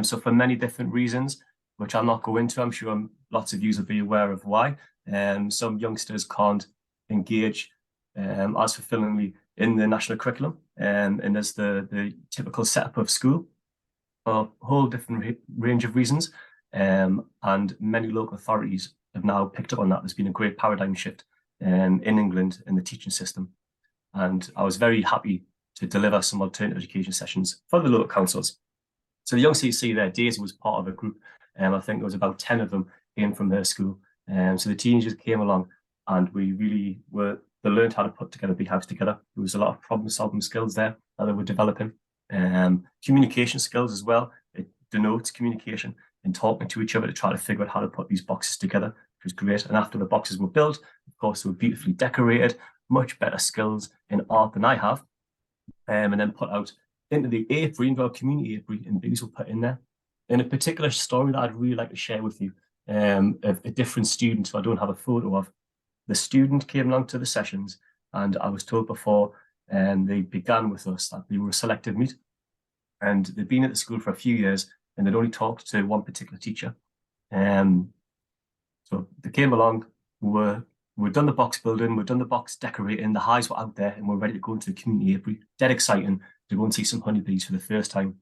Speaker 3: So for many different reasons, which I'll not go into, I'm sure lots of you will be aware of why. Some youngsters can't engage as fulfillingly in the national curriculum and as the typical setup of school for a whole different range of reasons. And many local authorities have now picked up on that. There's been a great paradigm shift in England in the teaching system. And I was very happy to deliver some alternative education sessions for the local councils. So the youngsters you see there, Daisy was part of a group, I think there was about 10 of them came from their school. So the teenagers came along, and they learned how to put together beehives together. There was a lot of problem solving skills there that they were developing. Communication skills as well. It denotes communication and talking to each other to try to figure out how to put these boxes together, which was great. And after the boxes were built, of course, they were beautifully decorated, much better skills in art than I have, and then put out into the apiary, into our community apiary, and bees were put in there. And a particular story that I'd really like to share with you, of a different student who I don't have a photo of. The student came along to the sessions, and I was told before they began with us that they were a selective meet, and they'd been at the school for a few years, and they'd only talked to one particular teacher. So they came along, we'd done the box building, we'd done the box decorating, the hives were out there, and we're ready to go into the community apiary. Dead exciting to go and see some honeybees for the first time.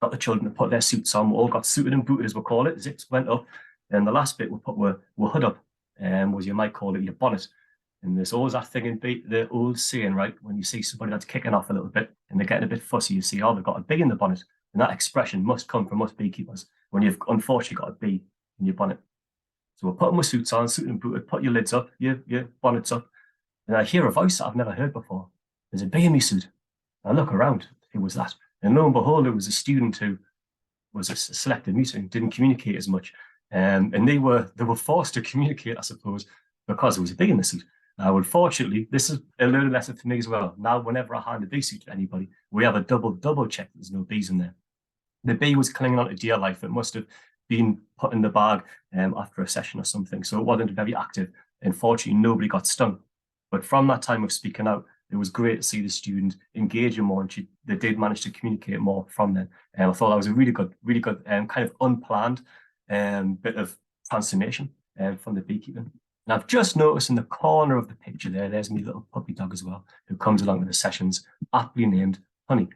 Speaker 3: Got the children to put their suits on. We all got suited and booted, as we call it. Zips went up, and the last bit we put were hood up, was, you might call it, your bonnet. And there's always that thing in the old saying, right? When you see somebody that's kicking off a little bit and they're getting a bit fussy, you see, oh, they've got a bee in the bonnet. And that expression must come from us beekeepers when you've unfortunately got a bee in your bonnet. So we're putting my suits on, suited and booted, put your lids up, your bonnets up. And I hear a voice that I've never heard before. There's a bee in my suit. I look around, who was that? And lo and behold, it was a student who was a selective meeting, didn't communicate as much. And they were forced to communicate, I suppose, because there was a bee in the suit. Unfortunately, this is a learning lesson for me as well. Now, whenever I hand a bee suit to anybody, we have a double check that there's no bees in there. The bee was clinging on to dear life. It must have been put in the bag after a session or something, so it wasn't very active. Unfortunately, nobody got stung. But from that time of speaking out, it was great to see the student engaging more, and they did manage to communicate more from them. And I thought that was a really good kind of unplanned bit of transformation from the beekeeping. And I've just noticed in the corner of the picture there's my little puppy dog as well, who comes along with the sessions, aptly named Honey.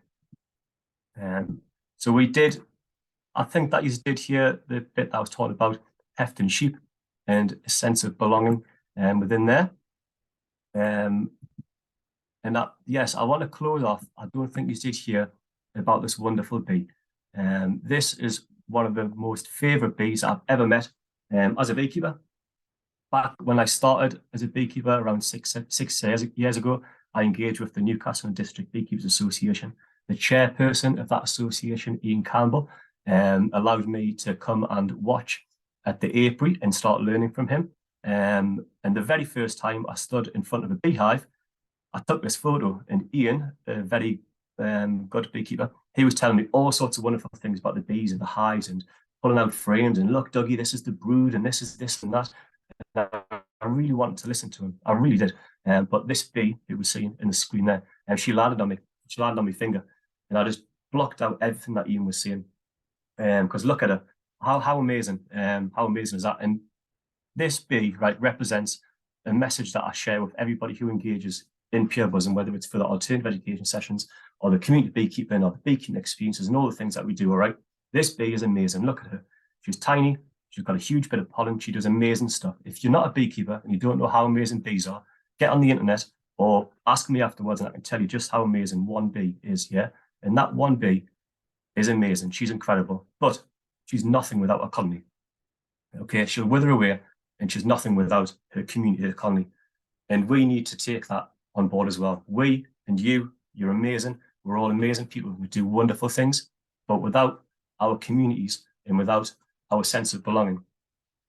Speaker 3: So we did, I think that you did hear the bit that I was talking about, heft and sheep, and a sense of belonging within there. And that, yes, I want to close off. I don't think you did hear about this wonderful bee. This is one of the most favourite bees I've ever met as a beekeeper. Back when I started as a beekeeper around six years ago, I engaged with the Newcastle District Beekeepers Association. The chairperson of that association, Ian Campbell, allowed me to come and watch at the apiary and start learning from him. And the very first time I stood in front of a beehive, I took this photo, and Ian, a very good beekeeper, he was telling me all sorts of wonderful things about the bees and the hives and pulling out frames and, look, Dougie, this is the brood and this is this and that. And I really wanted to listen to him. I really did. But this bee, you was seeing in the screen there, she landed on me. She landed on my finger, and I just blocked out everything that Ian was saying. Because look at her. How amazing. How amazing is that? And this bee, right, represents a message that I share with everybody who engages in Pure Buzzin, whether it's for the alternative education sessions or the community beekeeping or the beekeeping experiences and all the things that we do, all right? This bee is amazing. Look at her. She's tiny. She's got a huge bit of pollen. She does amazing stuff. If you're not a beekeeper and you don't know how amazing bees are, get on the internet or ask me afterwards and I can tell you just how amazing one bee is, yeah? And that one bee is amazing. She's incredible, but she's nothing without her colony. Okay, she'll wither away, and she's nothing without her community, her colony. And we need to take that on board as well. We and you're amazing. We're all amazing people. We do wonderful things, but without our communities and without our sense of belonging,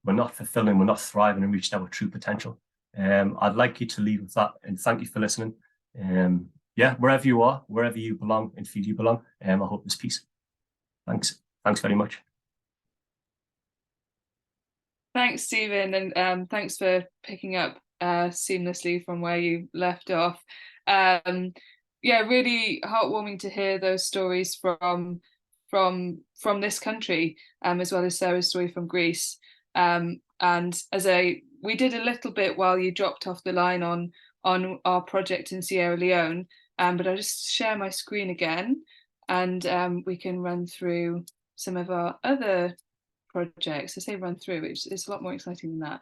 Speaker 3: we're not fulfilling, we're not thriving and reaching our true potential. I'd like you to leave with that, and thank you for listening. Yeah, wherever you are, wherever you belong and feel you belong, I hope there's peace. Thanks very much.
Speaker 1: Thanks, Stephen, and thanks for picking up seamlessly from where you left off. Yeah, really heartwarming to hear those stories from this country, as well as Sarah's story from Greece. And we did a little bit while you dropped off the line on our project in Sierra Leone, but I'll just share my screen again, and we can run through some of our other projects. I say run through, it's a lot more exciting than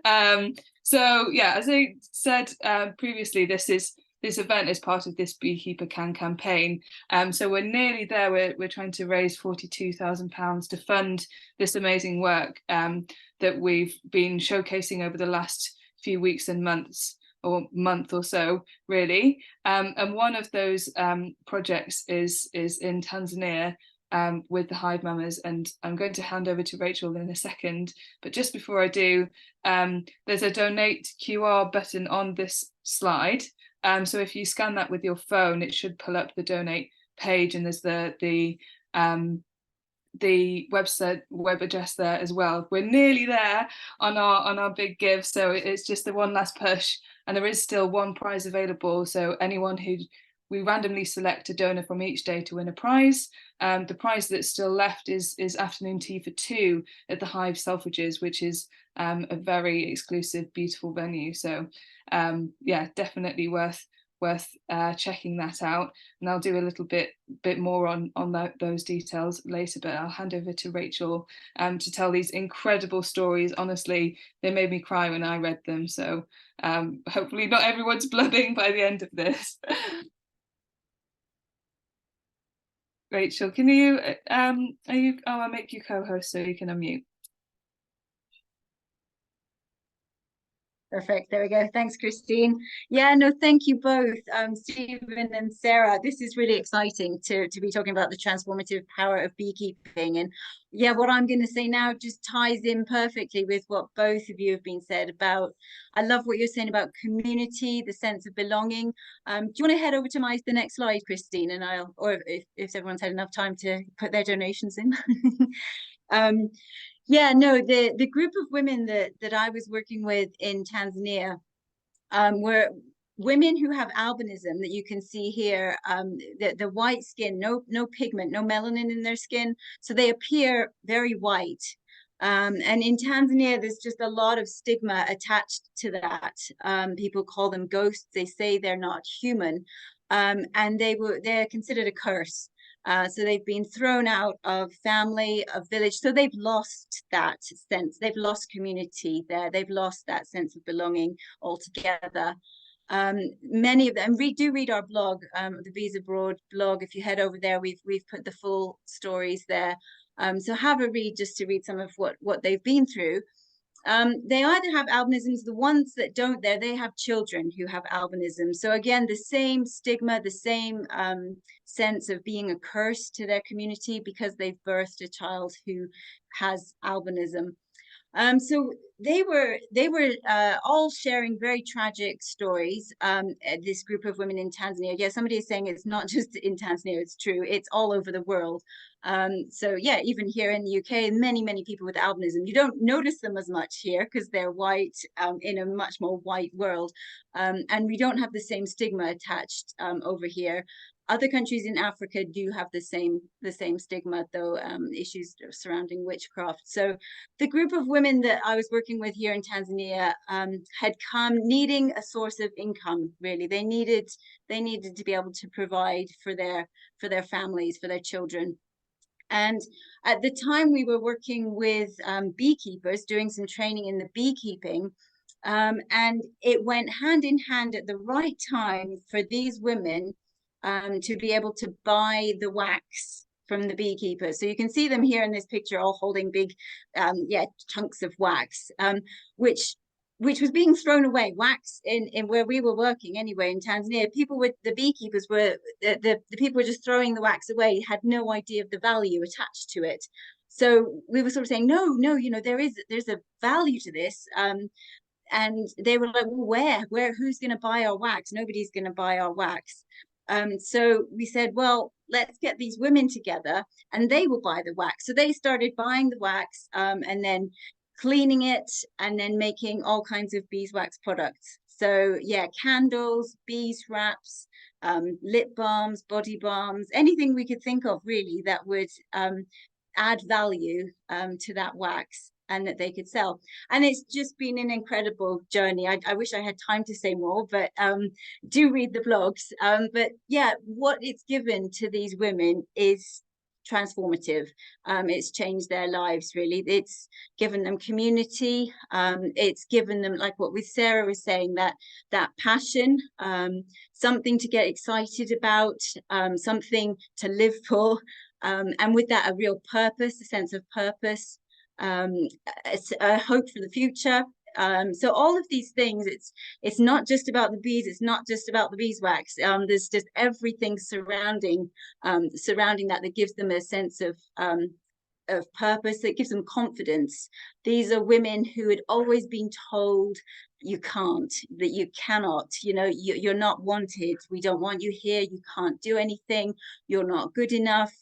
Speaker 1: that. So yeah, as I said previously, this is this event is part of this Beekeeper Can campaign. So we're nearly there. We're trying to raise £42,000 to fund this amazing work that we've been showcasing over the last few weeks and months, or month or so, really. And one of those projects is in Tanzania, with the hive mamas, and I'm going to hand over to Rachel in a second, but just before I do, there's a donate QR button on this slide, so if you scan that with your phone, it should pull up the donate page, and there's the website web address there as well. We're nearly there on our big give, so it's just the one last push, and there is still one prize available, so anyone who we randomly select a donor from each day to win a prize. The prize that's still left is afternoon tea for 2 at the Hive Selfridges, which is a very exclusive, beautiful venue. So yeah, definitely worth checking that out. And I'll do a little bit more on those details later, but I'll hand over to Rachel to tell these incredible stories. Honestly, they made me cry when I read them. So hopefully not everyone's blubbing by the end of this. Rachel, can you, I'll make you co-host so you can unmute.
Speaker 6: Perfect. There we go. Thanks, Christine. Yeah, no, thank you both, Stephen and Sarah. This is really exciting to be talking about the transformative power of beekeeping. And yeah, what I'm going to say now just ties in perfectly with what both of you have been said about. I love what you're saying about community, the sense of belonging. Do you want to head over to the next slide, Christine, and or if everyone's had enough time to put their donations in. Yeah, no, the group of women that I was working with in Tanzania were women who have albinism, that you can see here, the white skin, no pigment, no melanin in their skin, so they appear very white. And in Tanzania, there's just a lot of stigma attached to that. People call them ghosts. They say they're not human, and they're considered a curse. So they've been thrown out of family, of village. So they've lost that sense. They've lost community there. They've lost that sense of belonging altogether. Many of them, do read our blog, the Bees Abroad blog. If you head over there, we've put the full stories there. So have a read just to read some of what they've been through. They either have albinisms, the ones that don't there, they have children who have albinism. So again, the same stigma, the same sense of being a curse to their community because they've birthed a child who has albinism. So they were all sharing very tragic stories. This group of women in Tanzania. Yeah, somebody is saying it's not just in Tanzania, it's true. It's all over the world. So yeah, even here in the UK, many people with albinism. You don't notice them as much here because they're white in a much more white world. And we don't have the same stigma attached over here. Other countries in Africa do have the same stigma, though, issues surrounding witchcraft. So the group of women that I was working with here in Tanzania had come needing a source of income. Really, they needed to be able to provide for their families, for their children. And at the time, we were working with beekeepers, doing some training in the beekeeping. And it went hand in hand at the right time for these women to be able to buy the wax from the beekeepers. So you can see them here in this picture, all holding big, chunks of wax, which was being thrown away. Wax in where we were working anyway in Tanzania, the beekeepers were the people were just throwing the wax away, had no idea of the value attached to it. So we were sort of saying, no, there's a value to this. And they were like, well, where, who's going to buy our wax? Nobody's going to buy our wax. So we said, well, let's get these women together and they will buy the wax. So they started buying the wax and then cleaning it and then making all kinds of beeswax products. So yeah, candles, bees wraps, lip balms, body balms, anything we could think of really that would add value to that wax and that they could sell. And it's just been an incredible journey. I wish I had time to say more, but do read the blogs. But yeah, what it's given to these women is transformative. It's changed their lives, really. It's given them community. It's given them, like what with Sarah was saying, that passion, something to get excited about, something to live for, and with that, a real purpose, a sense of purpose, it's a hope for the future. So all of these things, it's not just about the bees, it's not just about the beeswax. There's just everything surrounding that gives them a sense of purpose, that gives them confidence. These are women who had always been told you can't, that you cannot, you know, you're not wanted, we don't want you here, you can't do anything, you're not good enough.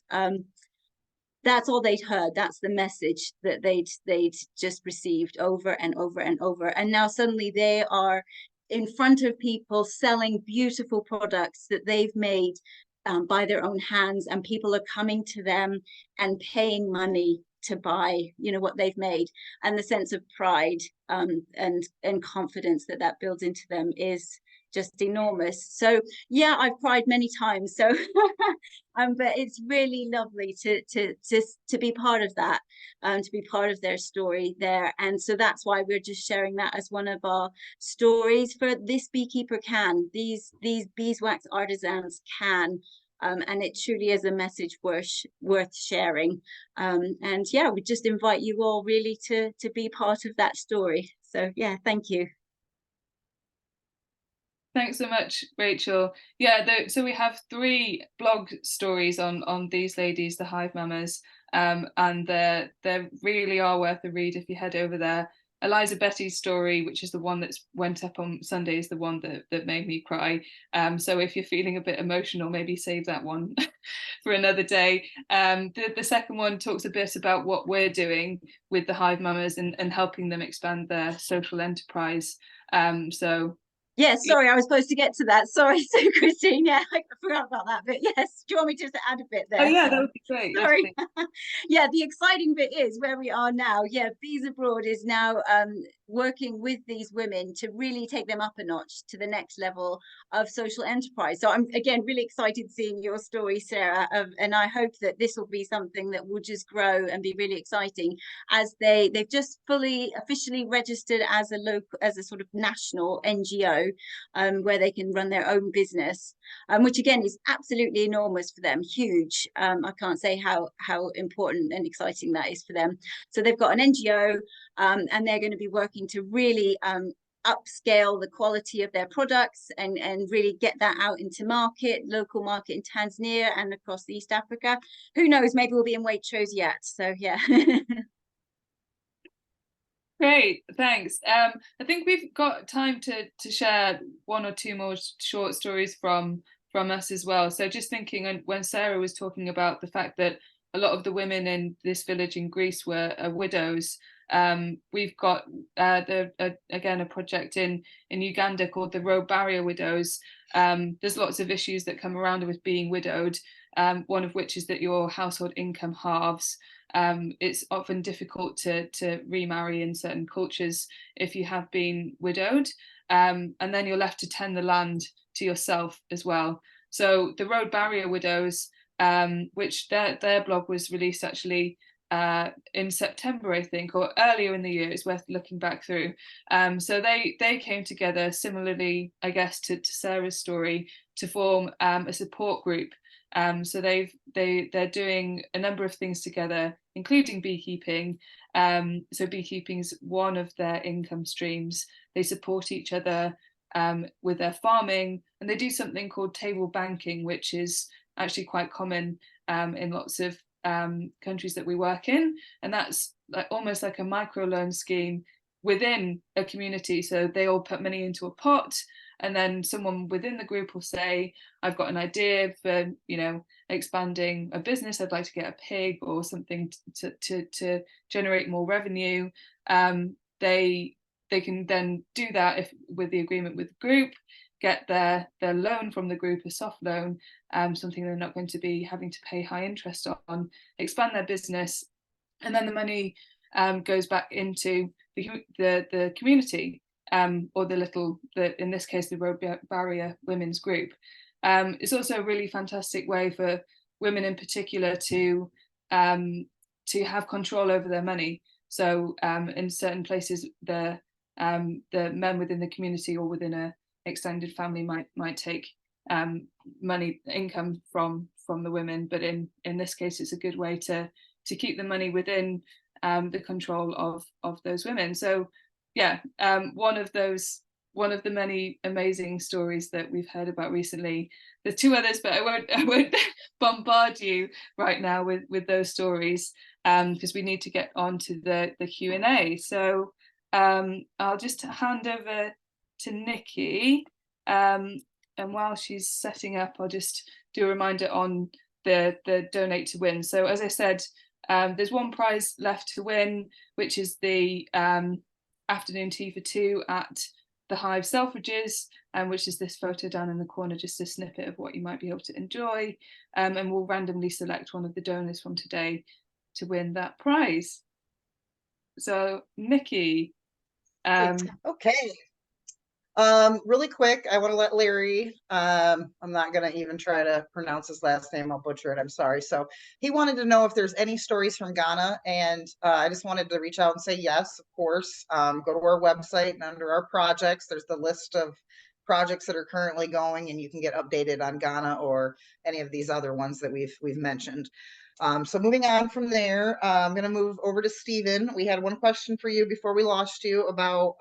Speaker 6: That's all they'd heard. That's the message that they'd just received over and over and over. And now suddenly they are in front of people selling beautiful products that they've made by their own hands, and people are coming to them and paying money to buy, you know, what they've made. And the sense of pride and confidence that builds into them is just enormous. So yeah, I've cried many times, so but it's really lovely to be part of that, to be part of their story there. And so that's why we're just sharing that as one of our stories for this Beekeeper Can. These beeswax artisans can, and it truly is a message worth sharing. And yeah, we just invite you all really to be part of that story. So yeah, thank you.
Speaker 1: Thanks so much, Rachel. Yeah, so we have 3 blog stories on these ladies, the hive mamas, and they really are worth a read if you head over there. Eliza Betty's story, which is the one that's went up on Sunday, is the one that made me cry. So if you're feeling a bit emotional, maybe save that one for another day. The second one talks a bit about what we're doing with the hive mamas and helping them expand their social enterprise. So
Speaker 6: yeah, sorry, I was supposed to get to that. Sorry, so Christine, yeah, I forgot about that bit. Yes, do you want me just to add a bit there?
Speaker 1: Oh yeah, that would be great.
Speaker 6: Sorry. Yeah, the exciting bit is where we are now. Yeah, Bees Abroad is now working with these women to really take them up a notch to the next level of social enterprise. So I'm again really excited seeing your story, Sarah, and I hope that this will be something that will just grow and be really exciting, as they've just officially registered as a sort of national NGO, where they can run their own business, which again is absolutely enormous for them, huge. I can't say how important and exciting that is for them. So they've got an NGO, and they're going to be working to really upscale the quality of their products and really get that out into local market in Tanzania and across East Africa. Who knows, maybe we'll be in Waitrose yet. So yeah.
Speaker 1: Great, thanks. I think we've got time to share 1 or 2 more short stories from us as well. So just thinking, when Sarah was talking about the fact that a lot of the women in this village in Greece were widows, we've got again a project in Uganda called the Road Barrier Widows. There's lots of issues that come around with being widowed, one of which is that your household income halves. It's often difficult to remarry in certain cultures if you have been widowed, and then you're left to tend the land to yourself as well. So the Road Barrier Widows, which their blog was released actually in September, I think, or earlier in the year. It's worth looking back through. So they came together similarly, I guess, to Sarah's story, to form a support group. So they're doing a number of things together, including beekeeping. So beekeeping is one of their income streams. They support each other with their farming, and they do something called table banking, which is actually quite common in lots of countries that we work in, and that's almost like a microloan scheme within a community. So they all put money into a pot, and then someone within the group will say, I've got an idea for, expanding a business. I'd like to get a pig or something to generate more revenue. They can then do that with the agreement with the group, get their loan from the group, a soft loan, something they're not going to be having to pay high interest on, expand their business, and then the money goes back into the community, or in this case, the Road Barrier Women's Group. It's also a really fantastic way for women in particular to to have control over their money. So in certain places, the men within the community or within a extended family might take money income from the women, but in this case, it's a good way to keep the money within the control of those women. So yeah, one of the many amazing stories that we've heard about recently. There's two others, but I won't bombard you right now with those stories, because we need to get on to the Q&A. So I'll just hand over to Nikki, and while she's setting up, I'll just do a reminder on the donate to win. So as I said, there's one prize left to win, which is the afternoon tea for two at the Hive Selfridges, which is this photo down in the corner, just a snippet of what you might be able to enjoy, and we'll randomly select one of the donors from today to win that prize. So Nikki,
Speaker 4: okay. Really quick, I want to let Larry, I'm not going to even try to pronounce his last name, I'll butcher it, I'm sorry. So he wanted to know if there's any stories from Ghana, and I just wanted to reach out and say yes, of course. Go to our website, and under our projects, there's the list of projects that are currently going, and you can get updated on Ghana or any of these other ones that we've mentioned. So moving on from there, I'm going to move over to Stephen. We had one question for you before we lost you about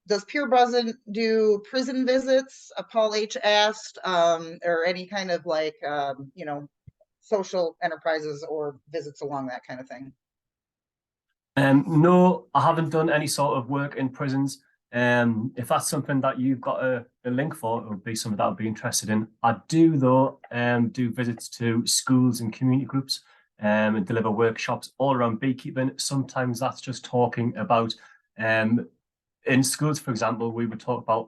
Speaker 4: does Pure Buzzin do prison visits? Paul H asked, or any kind of like, you know, social enterprises or visits along that kind of thing.
Speaker 3: No, I haven't done any sort of work in prisons. If that's something that you've got a link for, it would be something that I'd be interested in. I do though, do visits to schools and community groups, and deliver workshops all around beekeeping. Sometimes that's just talking about, in schools, for example, we would talk about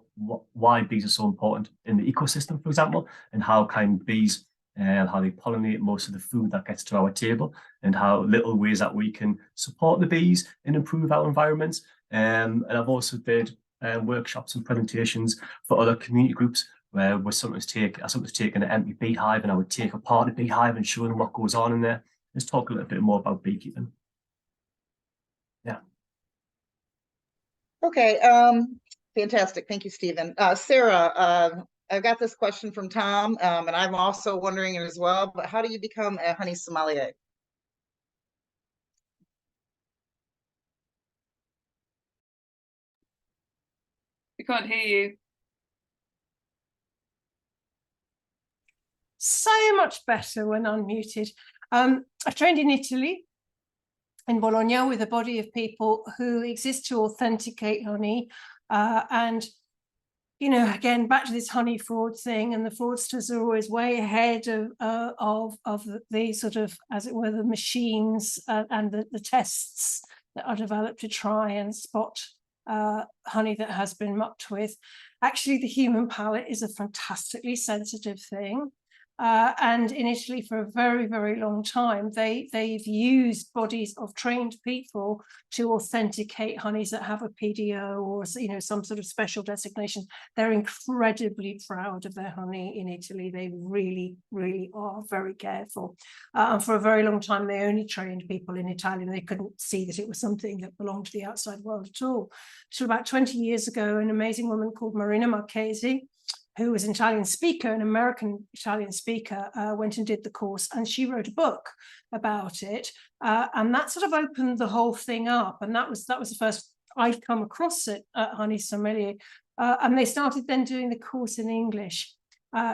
Speaker 3: why bees are so important in the ecosystem, for example, and how bees, how they pollinate most of the food that gets to our table, and how little ways that we can support the bees and improve our environments. And I've also did workshops and presentations for other community groups where we're sometimes taking an empty beehive, and I would take apart a beehive and show them what goes on in there. Let's talk a little bit more about beekeeping. Yeah.
Speaker 4: Okay, fantastic. Thank you, Stephen. Sarah, I've got this question from Tom, and I'm also wondering it as well, but how do you become a honey sommelier?
Speaker 1: we can't hear you.
Speaker 5: So much better when unmuted. I trained in Italy, in Bologna, with a body of people who exist to authenticate honey. And, you know, again, back to this honey fraud thing, and the fraudsters are always way ahead of the sort of, as it were, the machines and the tests that are developed to try and spot honey that has been mucked with. Actually, the human palate is a fantastically sensitive thing. And in Italy, for a very, very long time, they've used bodies of trained people to authenticate honeys that have a PDO or, you know, some sort of special designation. They're incredibly proud of their honey in Italy. They really, really are very careful. And for a very long time, they only trained people in Italian. They couldn't see that it was something that belonged to the outside world at all. So about 20 years ago, an amazing woman called Marina Marchesi, who was an Italian speaker, an American Italian speaker, went and did the course, and she wrote a book about it. And that sort of opened the whole thing up. And that was the first I'd come across it at Honey Sommelier. And they started then doing the course in English.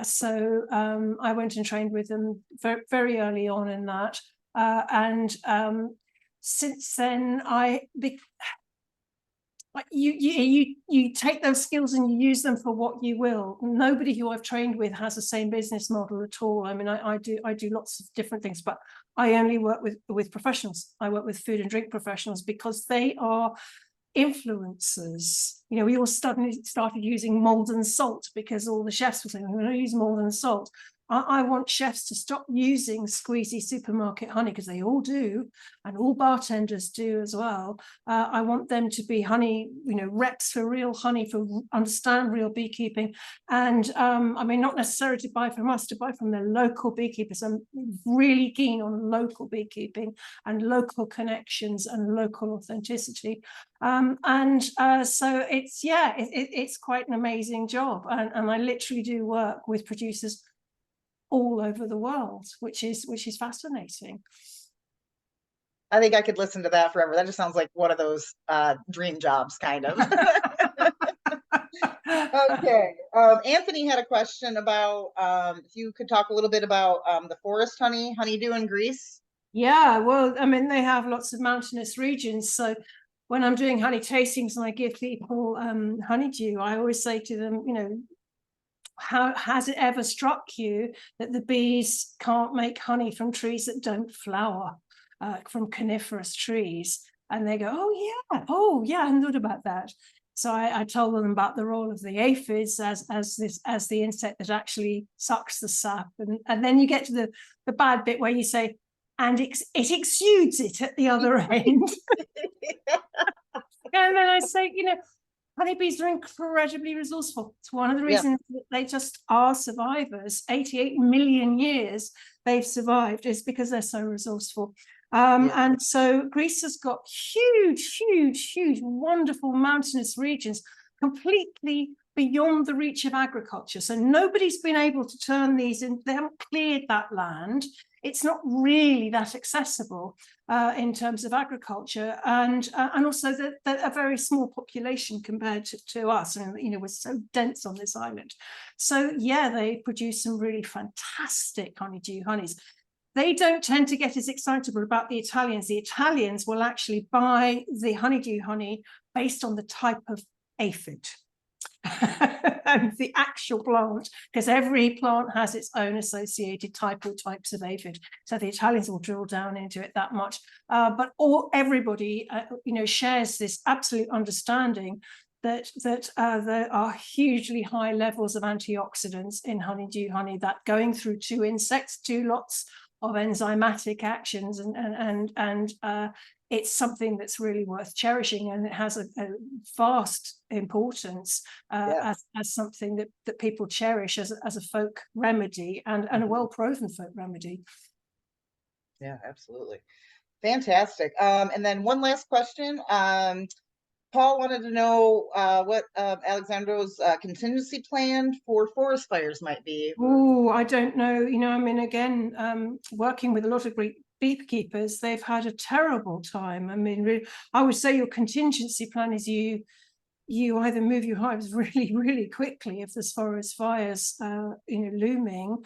Speaker 5: So I went and trained with them very, very early on in that. And since then, you take those skills and you use them for what you will. Nobody who I've trained with has the same business model at all. I mean, I do lots of different things, but I only work with professionals. I work with food and drink professionals because they are influencers. You know, we all started using mold and salt because all the chefs were saying, we're going to use mold and salt. I want chefs to stop using squeezy supermarket honey, because they all do, and all bartenders do as well. I want them to be honey, reps for real honey, for understand real beekeeping. And I mean, not necessarily to buy from us, to buy from their local beekeepers. I'm really keen on local beekeeping and local connections and local authenticity. So it's quite an amazing job. And I literally do work with producers all over the world, which is fascinating.
Speaker 4: I think I could listen to that forever. That just sounds like one of those dream jobs, kind of. Okay. Anthony had a question about if you could talk a little bit about the forest honeydew in Greece.
Speaker 5: Yeah, well, I mean, they have lots of mountainous regions. So when I'm doing honey tastings and I give people honeydew, I always say to them, how has it ever struck you that the bees can't make honey from trees that don't flower, from coniferous trees? And they go, oh yeah, I hadn't thought about that. So I told them about the role of the aphids as the insect that actually sucks the sap, and then you get to the bad bit where you say, and it exudes it at the other end. And then I say, honeybees are incredibly resourceful. It's one of the reasons that they just are survivors. 88 million years they've survived is because they're so resourceful. And so Greece has got huge, wonderful mountainous regions completely beyond the reach of agriculture. So nobody's been able to turn these in. They haven't cleared that land. It's not really that accessible in terms of agriculture, and also that a very small population compared to us. And we're so dense on this island. So yeah, they produce some really fantastic honeydew honeys. They don't tend to get as excitable about the Italians. The Italians will actually buy the honeydew honey based on the type of aphid. And the actual plant, because every plant has its own associated type or types of aphid. So the Italians will drill down into it that much. But everybody, shares this absolute understanding that there are hugely high levels of antioxidants in honeydew honey, that going through two insects, two lots of enzymatic actions, and it's something that's really worth cherishing, and it has a vast importance as something that people cherish as a folk remedy, and a well-proven folk remedy.
Speaker 4: Yeah, absolutely. Fantastic. And then one last question. Paul wanted to know what Alexandro's contingency plan for forest fires might be.
Speaker 5: Oh, I don't know. I mean, again, working with a lot of Greek beekeepers, they've had a terrible time. I mean, I would say your contingency plan is you either move your hives really, really quickly if there's forest fires, looming,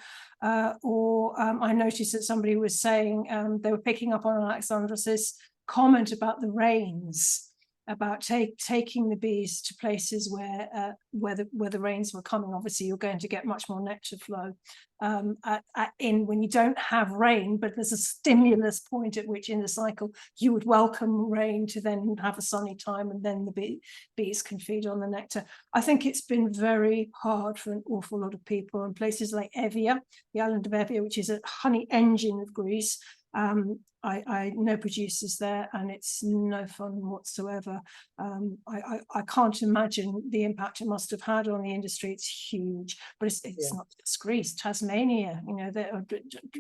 Speaker 5: or I noticed that somebody was saying they were picking up on Alexandros' comment about the rains, about taking the bees to places where the rains were coming. Obviously, you're going to get much more nectar flow when you don't have rain, but there's a stimulus point at which in the cycle you would welcome rain to then have a sunny time, and then the bees can feed on the nectar. I think it's been very hard for an awful lot of people in places like Evia, the island of Evia, which is a honey engine of Greece. I know producers there, and it's no fun whatsoever. I can't imagine the impact it must have had on the industry. It's huge, but it's not just Greece. Tasmania, there are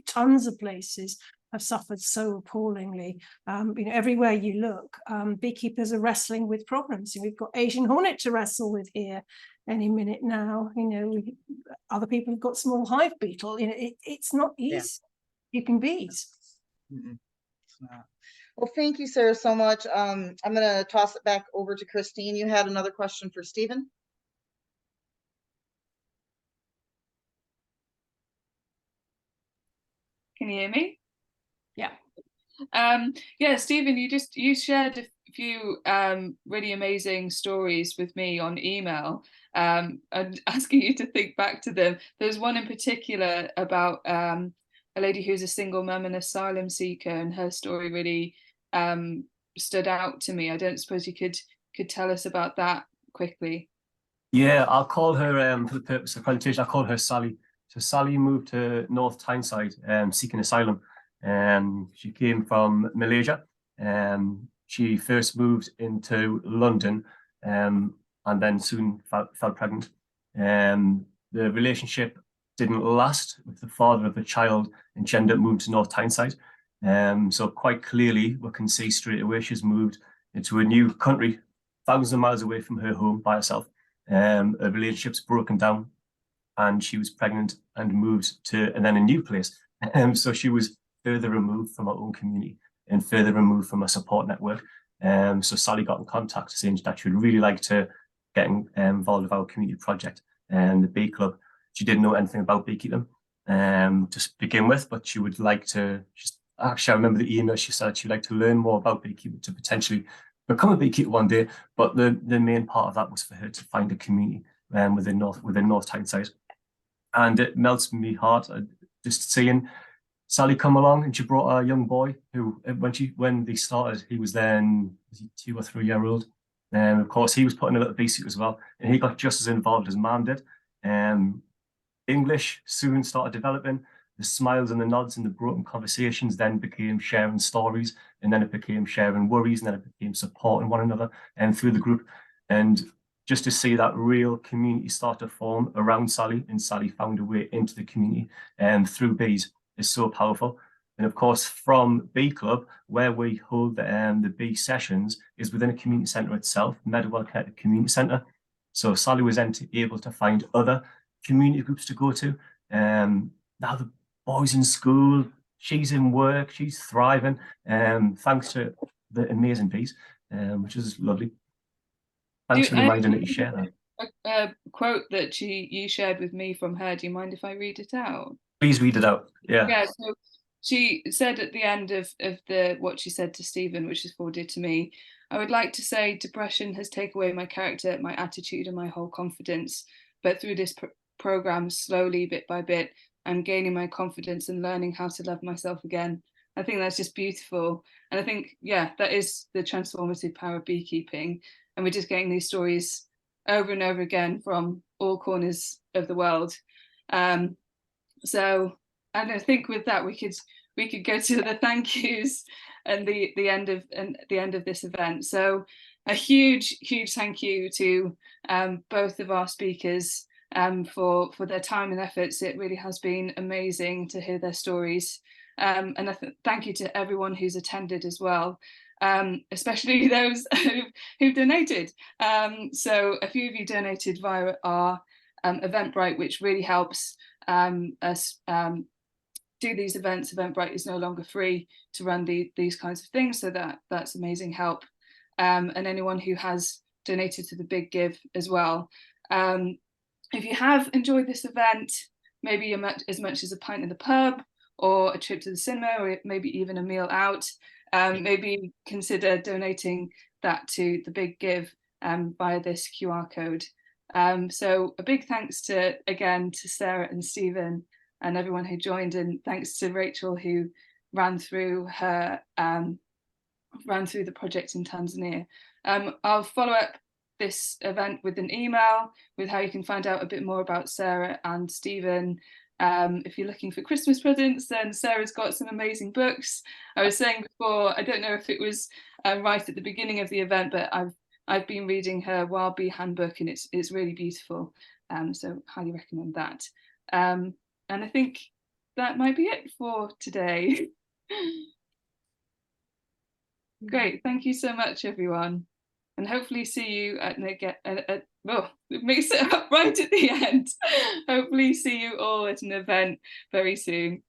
Speaker 5: tons of places have suffered so appallingly. Everywhere you look, beekeepers are wrestling with problems. We've got Asian hornet to wrestle with here any minute now. Other people have got small hive beetle. It's not easy keeping bees.
Speaker 4: Well, thank you, Sarah, so much. I'm going to toss it back over to Christine. You had another question for Stephen?
Speaker 1: Can you hear me?
Speaker 5: Yeah.
Speaker 1: Yeah, Stephen, you shared a few really amazing stories with me on email, and asking you to think back to them. There's one in particular about a lady who's a single mum and asylum seeker, and her story really stood out to me. I don't suppose you could tell us about that quickly.
Speaker 3: Yeah, I'll call her for the purpose of presentation. I'll call her Sally. So Sally moved to North Tyneside seeking asylum. She came from Malaysia. She first moved into London and then soon fell pregnant. The relationship didn't last with the father of the child, and she ended up moving to North Tyneside. So quite clearly we can see straight away she's moved into a new country, thousands of miles away from her home by herself. Her relationship's broken down, and she was pregnant and moved to and then a new place. So she was further removed from her own community and further removed from a support network. So Sally got in contact saying that she would really like to get involved with our community project and the bee club. She didn't know anything about beekeeping to begin with, but she would like to actually, I remember the email she said she'd like to learn more about beekeeping to potentially become a beekeeper one day. But the main part of that was for her to find a community within North Tyneside. And it melts my heart just seeing Sally come along, and she brought a young boy who, when they started, he was then 2 or 3 years old. And of course, he was putting a little bee suit as well, and he got just as involved as Mum did. English soon started developing. The smiles and the nods and the broken conversations then became sharing stories, and then it became sharing worries, and then it became supporting one another and through the group. And just to see that real community start to form around Sally, and Sally found a way into the community through bees is so powerful. And of course, from Bee Club, where we hold the bee sessions, is within a community centre itself, Meadowell Connected Community Centre. So Sally was then able to find other community groups to go to. Now the boys in school, she's in work, she's thriving, thanks to the amazing bees, which is lovely. Thanks for reminding me to share that.
Speaker 1: A quote that you shared with me from her. Do you mind if I read it out?
Speaker 3: Please read it out. Yeah.
Speaker 1: Yeah. So she said at the end of what she said to Stephen, which is forwarded to me, I would like to say depression has taken away my character, my attitude, and my whole confidence. But through this program, slowly, bit by bit, I'm gaining my confidence and learning how to love myself again. I think that's just beautiful. And I think, yeah, that is the transformative power of beekeeping. And we're just getting these stories over and over again from all corners of the world. So, and I think with that we could go to the thank yous and the end of this event. So, a huge thank you to both of our speakers for their time and efforts. It really has been amazing to hear their stories. And thank you to everyone who's attended as well. Especially those who've donated. So a few of you donated via our Eventbrite, which really helps us do these events. Eventbrite is no longer free to run these kinds of things, so that's amazing help. And anyone who has donated to the Big Give as well. If you have enjoyed this event, maybe as much as a pint in the pub, or a trip to the cinema, or maybe even a meal out, maybe consider donating that to the Big Give via this QR code. So a big thanks again to Sarah and Stephen and everyone who joined, and thanks to Rachel who ran through the project in Tanzania. I'll follow up this event with an email with how you can find out a bit more about Sarah and Stephen. If you're looking for Christmas presents, then Sarah's got some amazing books. I was saying before, I don't know if it was right at the beginning of the event, but I've been reading her Wild Bee Handbook, and it's really beautiful. So highly recommend that. And I think that might be it for today. Great, thank you so much, everyone, and hopefully see you well, it makes it up right at the end. Hopefully see you all at an event very soon.